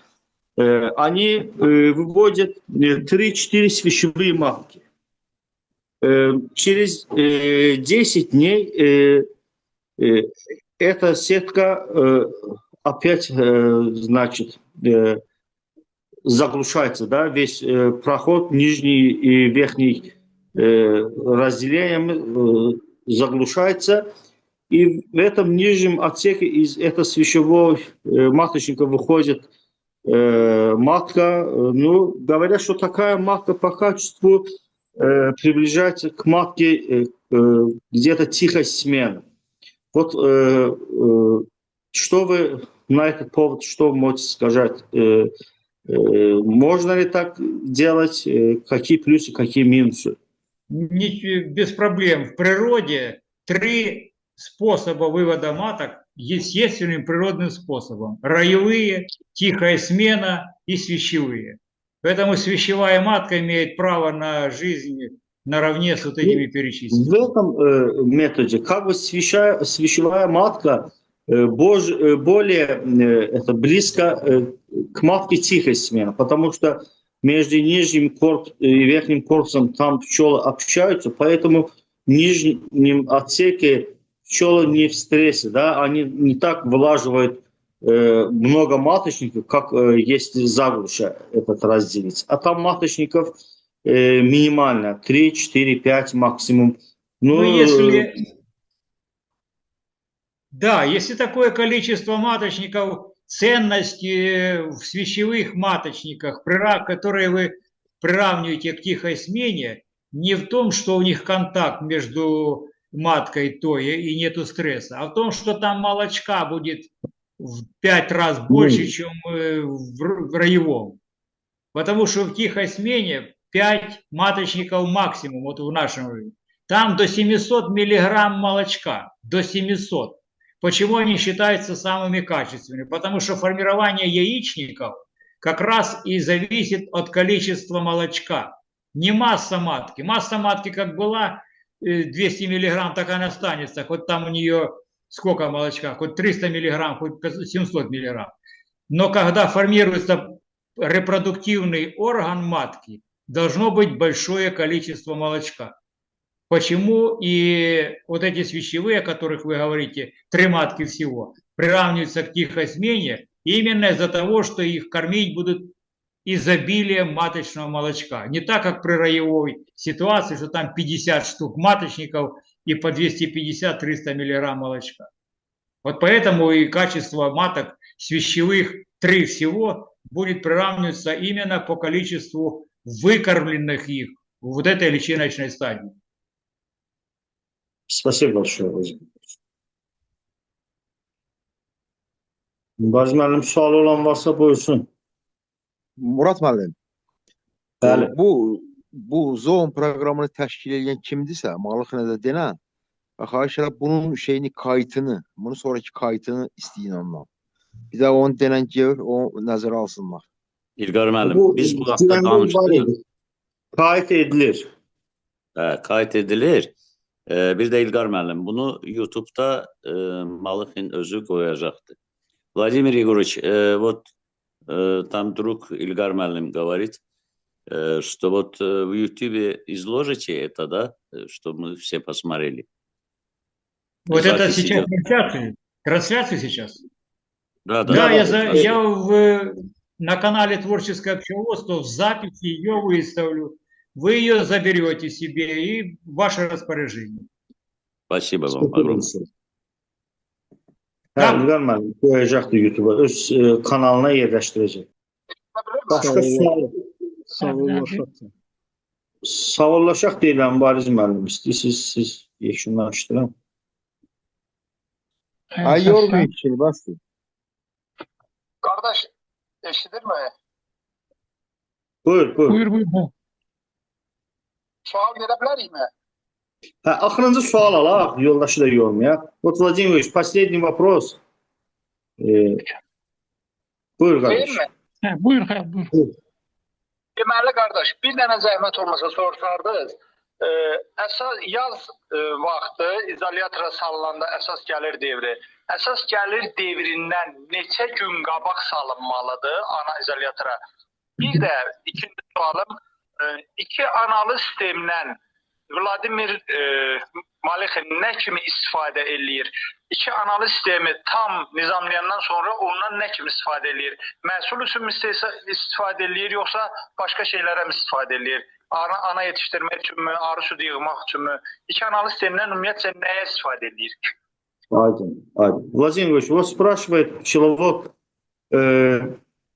Speaker 2: Они выводят 3-4 свечевые матки. Через 10 дней эта сетка опять, значит, заглушается, да, весь проход нижний и верхний разделением заглушается, и в этом нижнем отсеке из этого свечевого маточника выходит матка. Ну, говорят, что такая матка по качеству приближается к матке где-то тихой смены. Вот что вы на этот повод, что можете сказать? Можно ли так делать? Какие плюсы, какие минусы
Speaker 1: без проблем. В природе 3 способа вывода маток естественным природным способом. Роевые, тихая смена и свящевые. Поэтому свящевая матка имеет право на жизнь наравне с вот этими
Speaker 2: В
Speaker 1: перечисленными.
Speaker 2: этом методе как бы свящевая матка более это близко к матке тихой смены, потому что между нижним и верхним корпусом там пчелы общаются, поэтому в нижнем отсеке пчелы не в стрессе, да, они не так вылаживают много маточников, как если заглуша этот разделить. А там маточников минимально 3, 4, 5 максимум.
Speaker 1: Ну, если такое количество маточников, ценности в свящевых маточниках, которые вы приравниваете к тихой смене, не в том, что у них контакт между маткой той и нету стресса, а в том, что там молочка будет в 5 раз больше, чем в роевом. Потому что в тихой смене 5 маточников максимум, вот в нашем районе. Там до 700 миллиграмм молочка, до 700. Почему они считаются самыми качественными? Потому что формирование яичников как раз и зависит от количества молочка. Не масса матки. Масса матки как была 200 миллиграмм, так она останется. Хоть там у нее сколько молочка, хоть 300 миллиграмм, хоть 700 миллиграмм. Но когда формируется репродуктивный орган матки, должно быть большое количество молочка. Почему и вот эти свящевые, о которых вы говорите, 3 матки всего, приравниваются к тихой смене именно из-за того, что их кормить будут изобилием маточного молочка. Не так, как при роевой ситуации, что там 50 штук маточников и по 250-300 миллиграмм молочка. Вот поэтому и качество маток свящевых 3 всего будет приравниваться именно по количеству выкормленных их в вот этой личиночной стадии.
Speaker 2: Спасибо большое, Владимир. Bazı müəllim sualı olan varsa buyursun.
Speaker 11: Murat müəllim,
Speaker 2: Bəli.
Speaker 11: bu Zoom proqramını təşkil edən kimdirsə, Malıxınədə denən, xahiş edirəm bunun kayıtını, bunun sonraki kayıtını istəyin ondan. Bir də onu denən gör, o nəzərə alsınlar.
Speaker 10: İlqar müəllim, biz bu haqda danışdıq.
Speaker 2: Kayıt edilir.
Speaker 10: Kayıt edilir. Bir də İlqar müəllim, bunu YouTube'da Malıxın özü qoyacaqdır. Владимир Егорович, вот там друг Ильгар Малым говорит, что вот в YouTube изложите это, да, чтобы мы все посмотрели.
Speaker 1: Вот это сейчас трансляцию сейчас?
Speaker 10: Да,
Speaker 1: я на канале Творческое пчеловодство в записи ее выставлю. Вы ее заберете себе и в ваше распоряжение.
Speaker 10: Спасибо вам огромное.
Speaker 2: İlqar müəllim qoyacaqdır YouTube-a, öz kanalına yerləşdirəcək. Başqa sual? Sağollaşaq deyiləm, Bariz müəllim. İstəyirsiniz, siz yekunlaşdırın.
Speaker 11: Yormayın kişini, bastır.
Speaker 12: Kardeş, eşidir mi?
Speaker 2: Buyur.
Speaker 12: Sual verebilir mi?
Speaker 2: Axırıncı sual alaq, yoldaşı da yormayaq. Вот, Владимир Ильич, последний вопрос. Buyur qardaş.
Speaker 5: Buyur.
Speaker 12: Deməli qardaş, bir dənə zəhmət olmasa sorsardınız. Əsas yaz vaxtı izolyatora salınanda əsas gəlir devri. Əsas gəlir devrindən neçə gün qabaq salınmalıdır ana izolyatora? Bir də ikinci sualım, 2 analı sistemdən Vladimir Malıxın nə kimi istifadə eləyir? 2 analı sistemi tam nizamlayandan sonra ondan nə kimi istifadə eləyir? Məhsul üçün istifadə eləyir, yoxsa başqa şeylərə mi istifadə eləyir? Ana yetişdirmək üçünmü, arı südü yığmaq üçünmü? 2 analı sistemdən ümumiyyətcə nəyə istifadə eləyir?
Speaker 2: Aydın. Владимир Ильич, вот спрашивает пчеловод,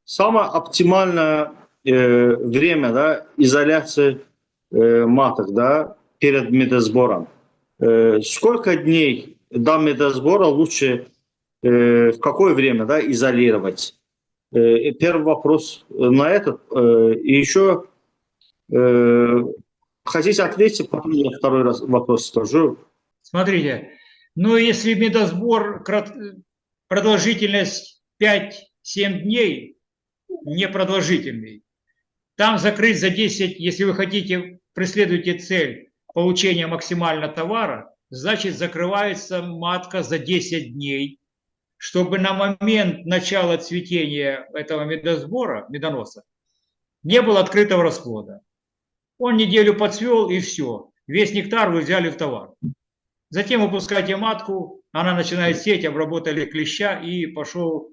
Speaker 2: самое оптимальное время, да, изоляции маток, да, перед медосбором. Сколько дней до медосбора лучше, в какое время, да, изолировать? Первый вопрос на этот. И еще Хотите ответить, потом я второй раз вопрос скажу.
Speaker 1: Смотрите, ну если медосбор, продолжительность 5-7 дней, непродолжительный, там закрыть за 10, если вы хотите, преследуете цель получения максимально товара, значит закрывается матка за 10 дней, чтобы на момент начала цветения этого медосбора, медоноса, не было открытого расплода. Он неделю подцвел и все. Весь нектар вы взяли в товар. Затем выпускаете матку, она начинает сеть, обработали клеща и пошло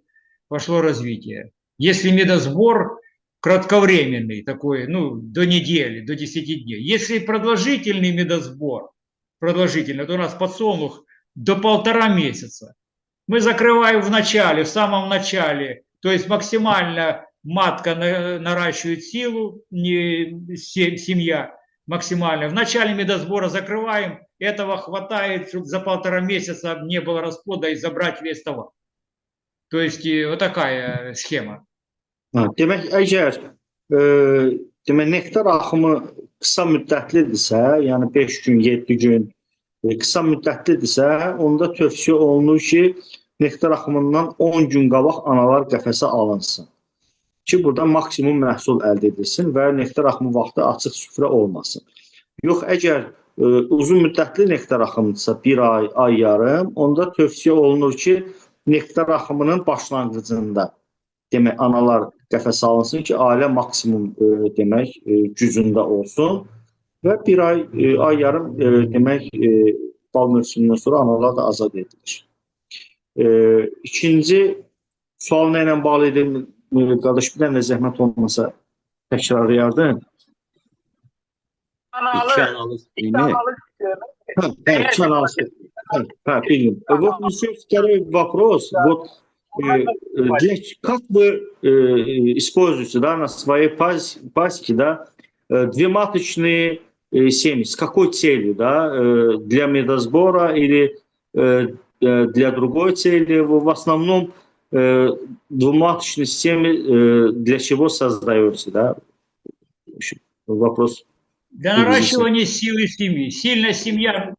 Speaker 1: развитие. Если медосбор кратковременный, такой, ну, до недели, до 10 дней. Если продолжительный медосбор, продолжительный, то у нас подсолнух до 1,5 месяца. Мы закрываем в начале, в самом начале, то есть максимально матка наращивает силу, семья максимально. В начале медосбора закрываем, этого хватает, чтобы за 1,5 месяца не было расплода и забрать весь товар. То есть вот такая схема.
Speaker 2: Demək, əgər demək, nektar axımı qısa müddətlidirsə, yəni 5 gün, 7 gün qısa müddətlidirsə, onda tövsiyə olunur ki, nektar axımından 10 gün qabaq analar qəfəsə alınsın. Ki, burada maksimum məhsul əldə edilsin və nektar axımı vaxtı açıq süfrə olmasın. Yox, əgər uzun müddətli nektar axımıdırsa, 1 ay, ay yarım, onda tövsiyə olunur ki, nektar axımının başlanğıcında demək, analar qəfəsə alınsın ki, ailə maksimum demək, gücündə olsun və 1 ay, ay yarım demək, bal mövsümündən sonra analar da azad edilir. İkinci sual nə ilə bağlı edim, qardaş, bir dənə zəhmət olmasa təkrarlayardın.
Speaker 12: İki analı
Speaker 2: Bildim. Вот еще второй вопрос. Вот как вы используете, да, на своей пасеке, да, 2 маточные семьи? С какой целью, да? Для медосбора или для другой цели? В основном 2маточные семьи для чего создаете, да? Вопрос.
Speaker 1: Для наращивания силы семьи. Сильная семья,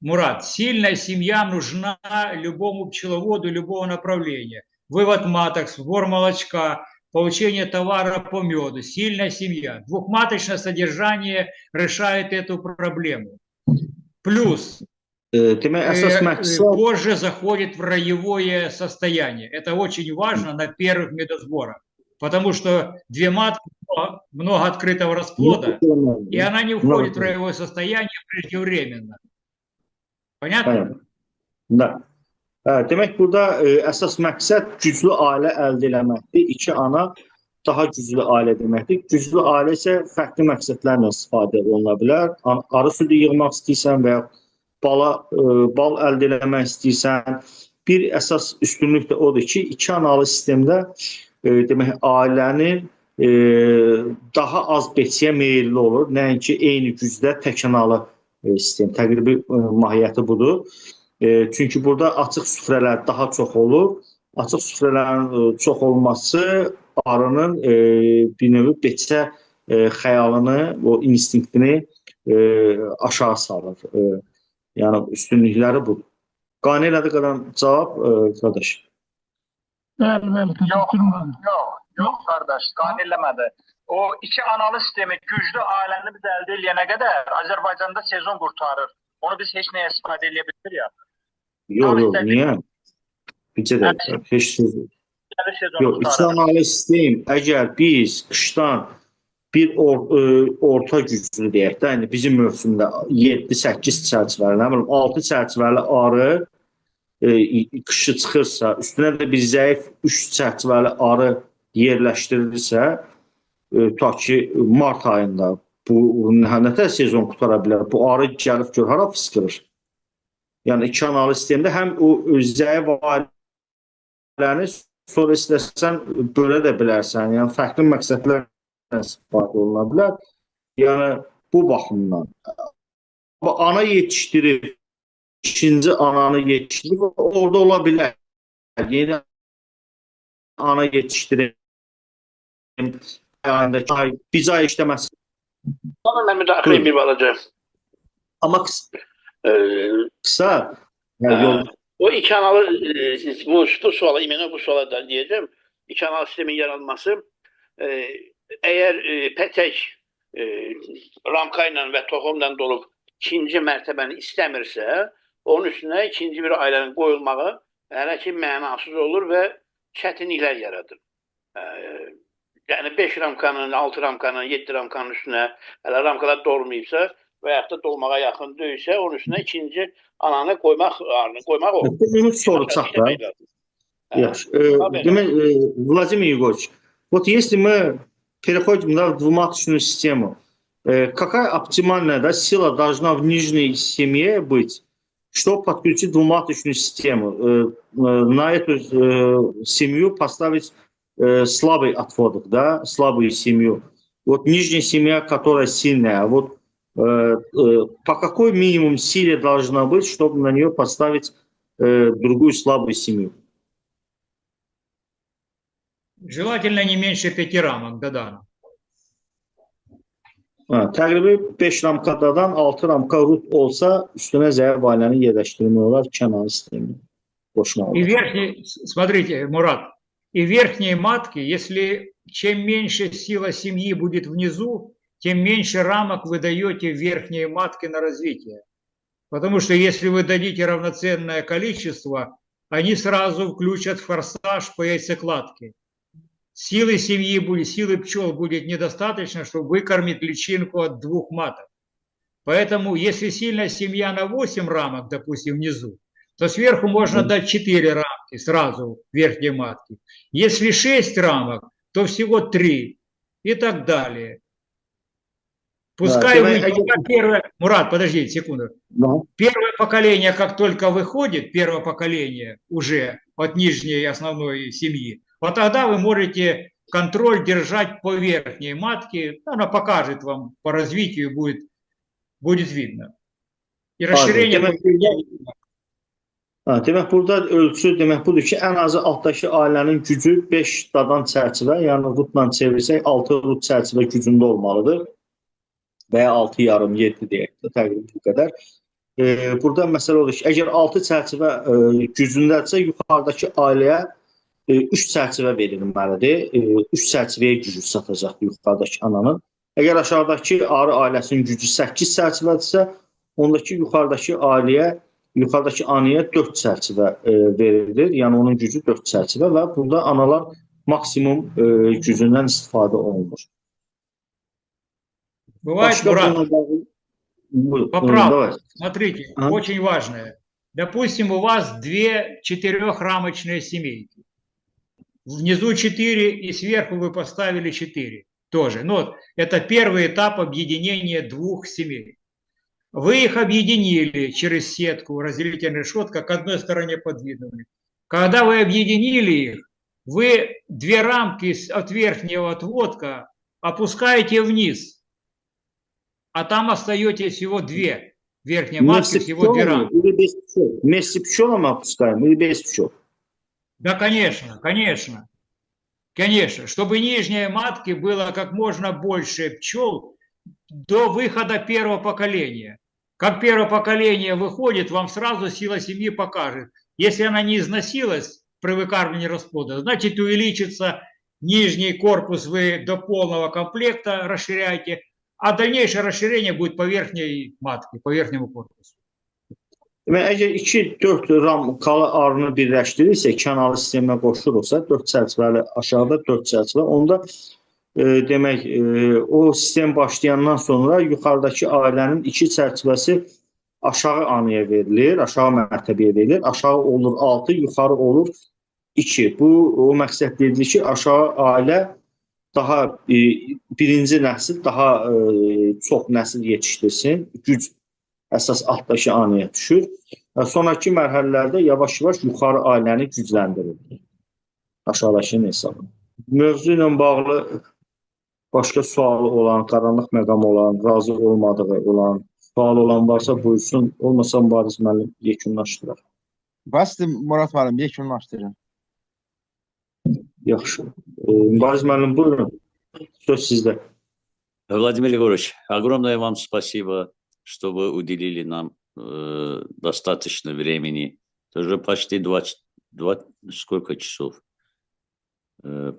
Speaker 1: Мурат, сильная семья нужна любому пчеловоду любого направления. Вывод маток, сбор молочка, получение товара по меду. Сильная семья. 2маточное содержание решает эту проблему. Плюс позже заходит в роевое состояние. Это очень важно на первых медосборах. Потому что 2 матки, много открытого расплода, и она не входит в роевое состояние преждевременно. Понятно?
Speaker 2: Да. Demək, burada əsas məqsəd güclü ailə əldə eləməkdir. 2 ana daha güclü ailə deməkdir. Güclü ailə isə fərqli məqsədlərlə istifadə oluna bilər. Arı südü yığmaq istəyirsən və ya bal əldə eləmək istəyirsən. Bir əsas üstünlük də odur ki, 2 analı sistemdə demək, ailənin daha az besiyə meyilli olur. Nəinki eyni gücdə tək analı sistem. Təqribi mahiyyəti budur. Çünki burada açıq süfrələr daha çox olur. Açıq süfrələrin çox olması arının bir növ beçə xəyalını, o instinktini aşağı salır. Yəni üstünlükləri budur. Qane elədi qədər cavab, qardaş.
Speaker 12: Yox qardaş, qane eləmədi. O 2 analı sistemi güclü ailəni biz əldə edənə qədər Azərbaycanda sezon qurtarır. Onu biz heç nəyə istifadə edə bilmir ya.
Speaker 2: Yox, niyə? Bizə də heç söz yox. Yox, 2 analı sistem, əgər biz qışdan bir orta güclü deyək də, yəni bizim mövsümdə 7-8 çərçivəli, nə bilim 6 çərçivəli arı qışı çıxırsa, üstünə də bir zəif 3 çərçivəli arı yerləşdirilirsə, ta ki mart ayında bu nətər sezon qutara bilər. Bu arı gəlib gör, hara fıskırır. Yəni 2 analı sistemdə həm o zəif ailəni sonra istəsən bölə də bilərsən. Yəni fərqli məqsədlərlə istifadə oluna bilər. Yəni bu baxımdan. Ana yetişdirib, ikinci ananı yetişdirib, orada ola bilər. Yeni ana yetişdirib, ayında bir ay işləməsi
Speaker 13: Mən müdaxilə bir balaca.
Speaker 2: Amma qısa yol.
Speaker 13: O iki kanalı bu suala, bu suala da diyeceğim. İki kanal sistemin yaranması eğer petek ramkayla ve tohumla dolup ikinci mərtəbəni istəmirsə, onun üstünə ikinci bir ailənin qoyulmağı hələ ki mənasız olur və çətinliklər yaradır. Yəni 5 ramkanın, 6 ramkanın, 7 ramkanın üstünə hələ ramkalar dolmayıbsa və yaxud da dolmağa yaxın deyilsə, onun üstünə ikinci ananı qoymaq olur.
Speaker 2: Bunu soracaq da. Yaxşı. Demək, Vladimir Yegorovич, вот если мы переходим в двуматочную систему, какая оптимальная, да, сила должна в нижней семье быть, чтобы подключить двуматочную систему? На эту семью поставить слабый отводок, да, слабую семью. Вот нижняя семья, которая сильная, вот по какой минимум силе должна быть, чтобы на нее поставить другую слабую семью?
Speaker 1: Желательно не меньше 5 рамок Дадана.
Speaker 2: Təqribi 5 ramka Dadan, 6 ramka Rut olsa üstüne zəif ailənin yerləşdirmək olar, kənar sistemi qoşmaq olar.
Speaker 1: И верхний, смотрите, Мурат, и верхние матки, если чем меньше сила семьи будет внизу, тем меньше рамок вы даете верхние матки на развитие. Потому что если вы дадите равноценное количество, они сразу включат форсаж по яйцекладке. Силы семьи будет, силы пчел будет недостаточно, чтобы выкормить личинку от 2 маток. Поэтому, если сильная семья на 8 рамок, допустим, внизу, то сверху можно дать 4 рамки сразу верхней матки. Если 6 рамок, то всего 3 и так далее. Пускай первое... Мурат, подождите секунду. Первое поколение, как только выходит, первое поколение уже от нижней основной семьи, вот тогда вы можете контроль держать по верхней матке, она покажет вам по развитию, будет видно. И расширение...
Speaker 2: Demək, burada ölçü demək budur ki, ən azı altdakı ailənin gücü 5 dadan çərçivə, yəni rutla çevirsək 6 rut çərçivə gücündə olmalıdır. Və ya 6,5-7 deyək də, təqribən bu qədər. Burada məsələ odur ki, əgər 6 çərçivə gücündədirsə, yuxarıdakı ailəyə 3 çərçivə verilməlidir. 3 çərçivəyə gücü satacaq yuxarıdakı ananın. Əgər aşağıdakı arı ailəsinin gücü 8 çərçivədirsə, ondakı yuxarıdakı ailəyə, yuxarıdakı anaya 4 çərçivə verilir. Yəni onun gücü 4 çərçivə və burada analar maksimum gücündən istifadə olunur.
Speaker 1: Бывает, поправка. Смотрите, очень важное. Допустим, у вас 2 4-рамочные семейки. Внизу 4 и сверху вы поставили 4 тоже. Но это первый этап объединения 2 семей. Вы их объединили через сетку, разделительная решетка, к одной стороне подвинули. Когда вы объединили их, вы 2 рамки от верхнего отводка опускаете вниз, а там остаете всего 2 верхние матки, всего 2 рамки.
Speaker 2: Вместе пчелами опускаем или без пчел?
Speaker 1: Да, конечно, конечно. Конечно, чтобы нижней матки было как можно больше пчел до выхода первого поколения. Как первое поколение выходит, вам сразу сила семьи покажет. Если она не износилась при выкармливании расплода, значит увеличится нижний корпус, вы до полного комплекта расширяете, а дальнейшее расширение будет по верхней матке, по верхнему корпусу.
Speaker 2: Əgər 2-4 ramkalı arını birləşdirirsə, kanalı sistemə qoşulursa, 4 çərçivəli aşağıda 4 çərçivə, onda demək, o sistem başlayandan sonra yuxarıdakı ailənin 2 çərçivəsi aşağı anaya verilir, aşağı mərtəbəyə verilir. Aşağı olur 6, yuxarı olur 2. Bu, o məqsəd edilir ki, aşağı ailə daha birinci nəsil, daha çox nəsil yetişdirsin, güc əsas altdakı anaya düşür. Sonraki mərhələlərdə yavaş-yavaş yuxarı ailəni gücləndirir. Aşağıdakı hesabı. Mövzu ilə bağlı başqa sualı olan, qaranlıq məqam olan, razı olmadığı olan, sual olan varsa buyursun. Olmasa Mübariz müəllim yekunlaşdırır.
Speaker 11: Bəsdir Murad müəllim, yekunlaşdırın.
Speaker 2: Yaxşı. Mübariz müəllim buyurun. Söz sizdə.
Speaker 10: Владимир Егорович, огромное вам спасибо, что вы уделили нам достаточно времени. Это уже почти сколько часов?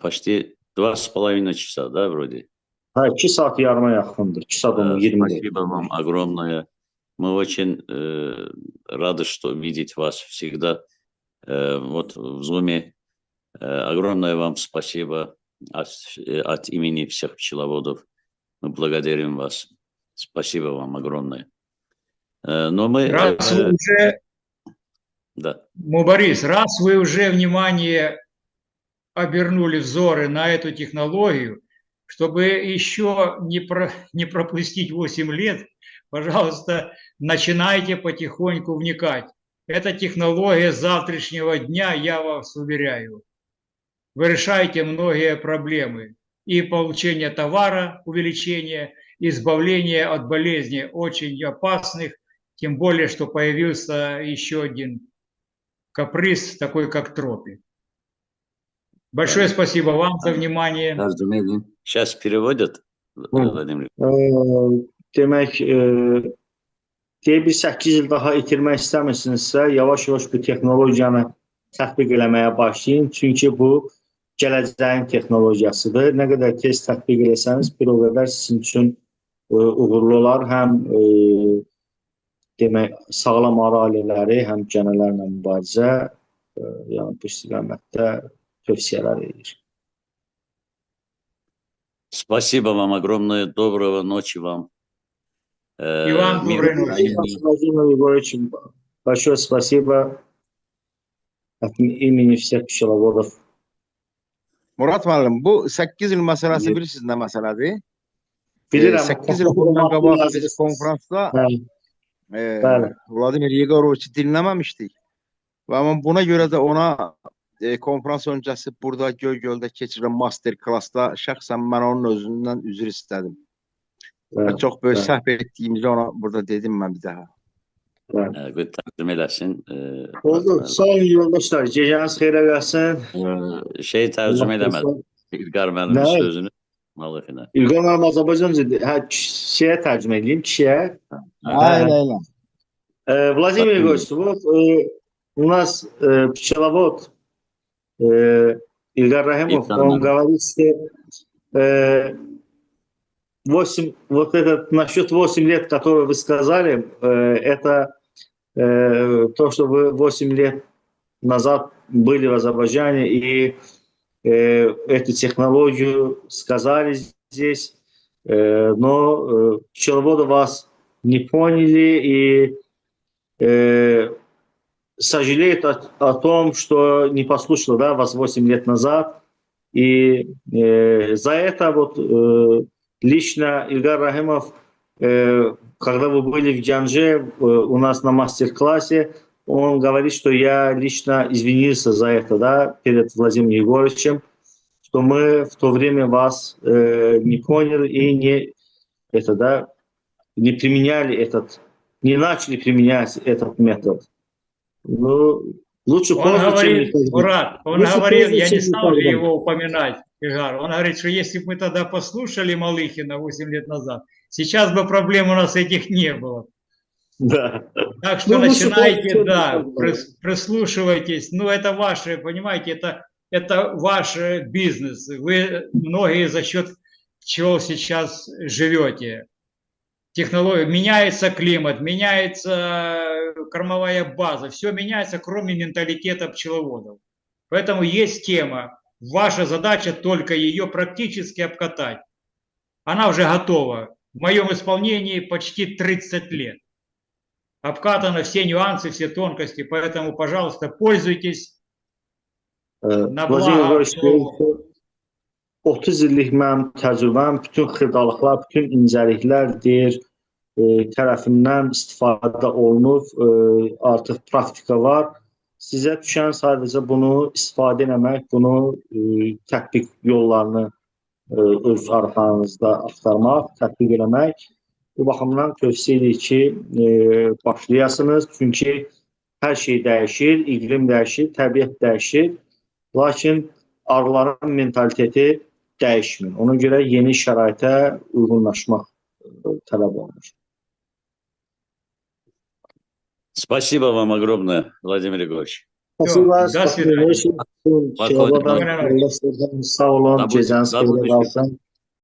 Speaker 10: Почти 2,5 часа, да, вроде?
Speaker 2: Ha, 2 saat yarıma yaxındır. 2 saat 20
Speaker 10: Спасибо вам огромное. Мы очень рады, что видеть вас всегда вот в Zoom. Огромное вам спасибо от имени всех пчеловодов. Мы благодарим вас. Спасибо вам огромное. Но мы...
Speaker 1: Раз вы уже...
Speaker 10: Да.
Speaker 1: Борис, раз вы уже внимание обернули взоры на эту технологию, чтобы еще не пропустить 8 лет, пожалуйста, начинайте потихоньку вникать. Это технология завтрашнего дня, я вас уверяю. Вы решаете многие проблемы. И получение товара, увеличение, избавление от болезней очень опасных, тем более, что появился еще один каприз, такой как тропи. Большое спасибо вам за внимание.
Speaker 10: Сейчас переводят, Vladimir.
Speaker 2: Demək, deyə bir 8 il daha itirmək istəmirsinizsə, yavaş-yavaş bu texnologiyanı tətbiq eləməyə başlayın. Çünki bu gələcəyin texnologiyasıdır. Nə qədər tez tətbiq eləsəniz, bir o qədər sizin üçün uğurlu olar. Həm demək, sağlam arı ailələri, həm gənələrlə mübarizə, yəni bu istiqamətdə tövsiyələr edir.
Speaker 10: Спасибо вам огромное. Доброго ночи вам.
Speaker 1: И вам доброй ночи.
Speaker 2: Владимир Егорович, большое спасибо от имени всех пчеловодов.
Speaker 11: Murat müəllim, bu 8 il məsələsi bilirsiniz nə məsələdir?
Speaker 2: Bilirəm.
Speaker 11: 8 il bundan qabaq biz konferansda Vladimir Yegoroviçi dinləməmişdik. Və mən buna görə də ona konferans öncəsi burada Göygöldə keçirilən master klassda şəxsən mən onun özündən üzr istədim. Çox böyük səhv etdiyimizi ona burada dedim mən bir daha.
Speaker 10: Tərcümə eləsin.
Speaker 2: Oldu. Sağ olun yoldaşlar. Gecəniz xeyrə gəlsin.
Speaker 10: Tərcümə eləmədim. İlqar mənim sözünü.
Speaker 2: İlqar mənim Azərbaycanca kişiyə tərcümə edeyim. Kişiyə.
Speaker 11: Aynen.
Speaker 2: Владимир Егорович, вот у нас пчеловод Ильгар Рахимов, он говорит, что 8, вот этот, насчет 8 лет, которые вы сказали, это то, что вы 8 лет назад были в Азербайджане и эту технологию сказали здесь, но пчеловоды вас не поняли и сожалеют о том, что не послушал, да, вас 8 лет назад. И за это вот лично Ильгар Рахимов, когда вы были в Гянже у нас на мастер-классе, он говорит, что я лично извинился за это, да, перед Владимиром Егоровичем, что мы в то время вас не поняли и не применяли не начали применять этот метод. Ну, лучше поздно, чем никогда.
Speaker 1: Мурат, он говорил, я не стал его упоминать, Ильгар, он говорит, что если бы мы тогда послушали Малыхина 8 лет назад, сейчас бы проблем у нас этих не было.
Speaker 2: Да.
Speaker 1: Так что начинайте, да, прислушивайтесь. Ну, это ваше, понимаете, это ваш бизнес. Вы многие за счет пчел сейчас живете. Технология, меняется климат, меняется кормовая база, все меняется, кроме менталитета пчеловодов. Поэтому есть тема. Ваша задача только ее практически обкатать. Она уже готова. В моем исполнении почти 30 лет. Обкатаны все нюансы, все тонкости, поэтому, пожалуйста, пользуйтесь. На благо.
Speaker 2: 30 illik mənim təcrübəm, bütün xırdalıqlar, bütün incəliklərdir, tərəfimdən istifadə olunub, artıq praktika var. Sizə düşən sadəcə bunu istifadə etmək, bunu tətbiq yollarını öz arxanızda axtarmaq, tətbiq eləmək. Bu baxımdan tövsiyə edirik ki, başlayasınız. Çünki hər şey dəyişir, iqlim dəyişir, təbiət dəyişir. Lakin arıların mentaliteti dəyişmir. Ona görə yeni şəraitə uyğunlaşmaq tələb olunur.
Speaker 10: Спасибо вам огромное, Владимир Егорович.
Speaker 2: Спасибо.
Speaker 1: До свидания.
Speaker 2: Sağ olun, gecəniz xeyirə qalsın.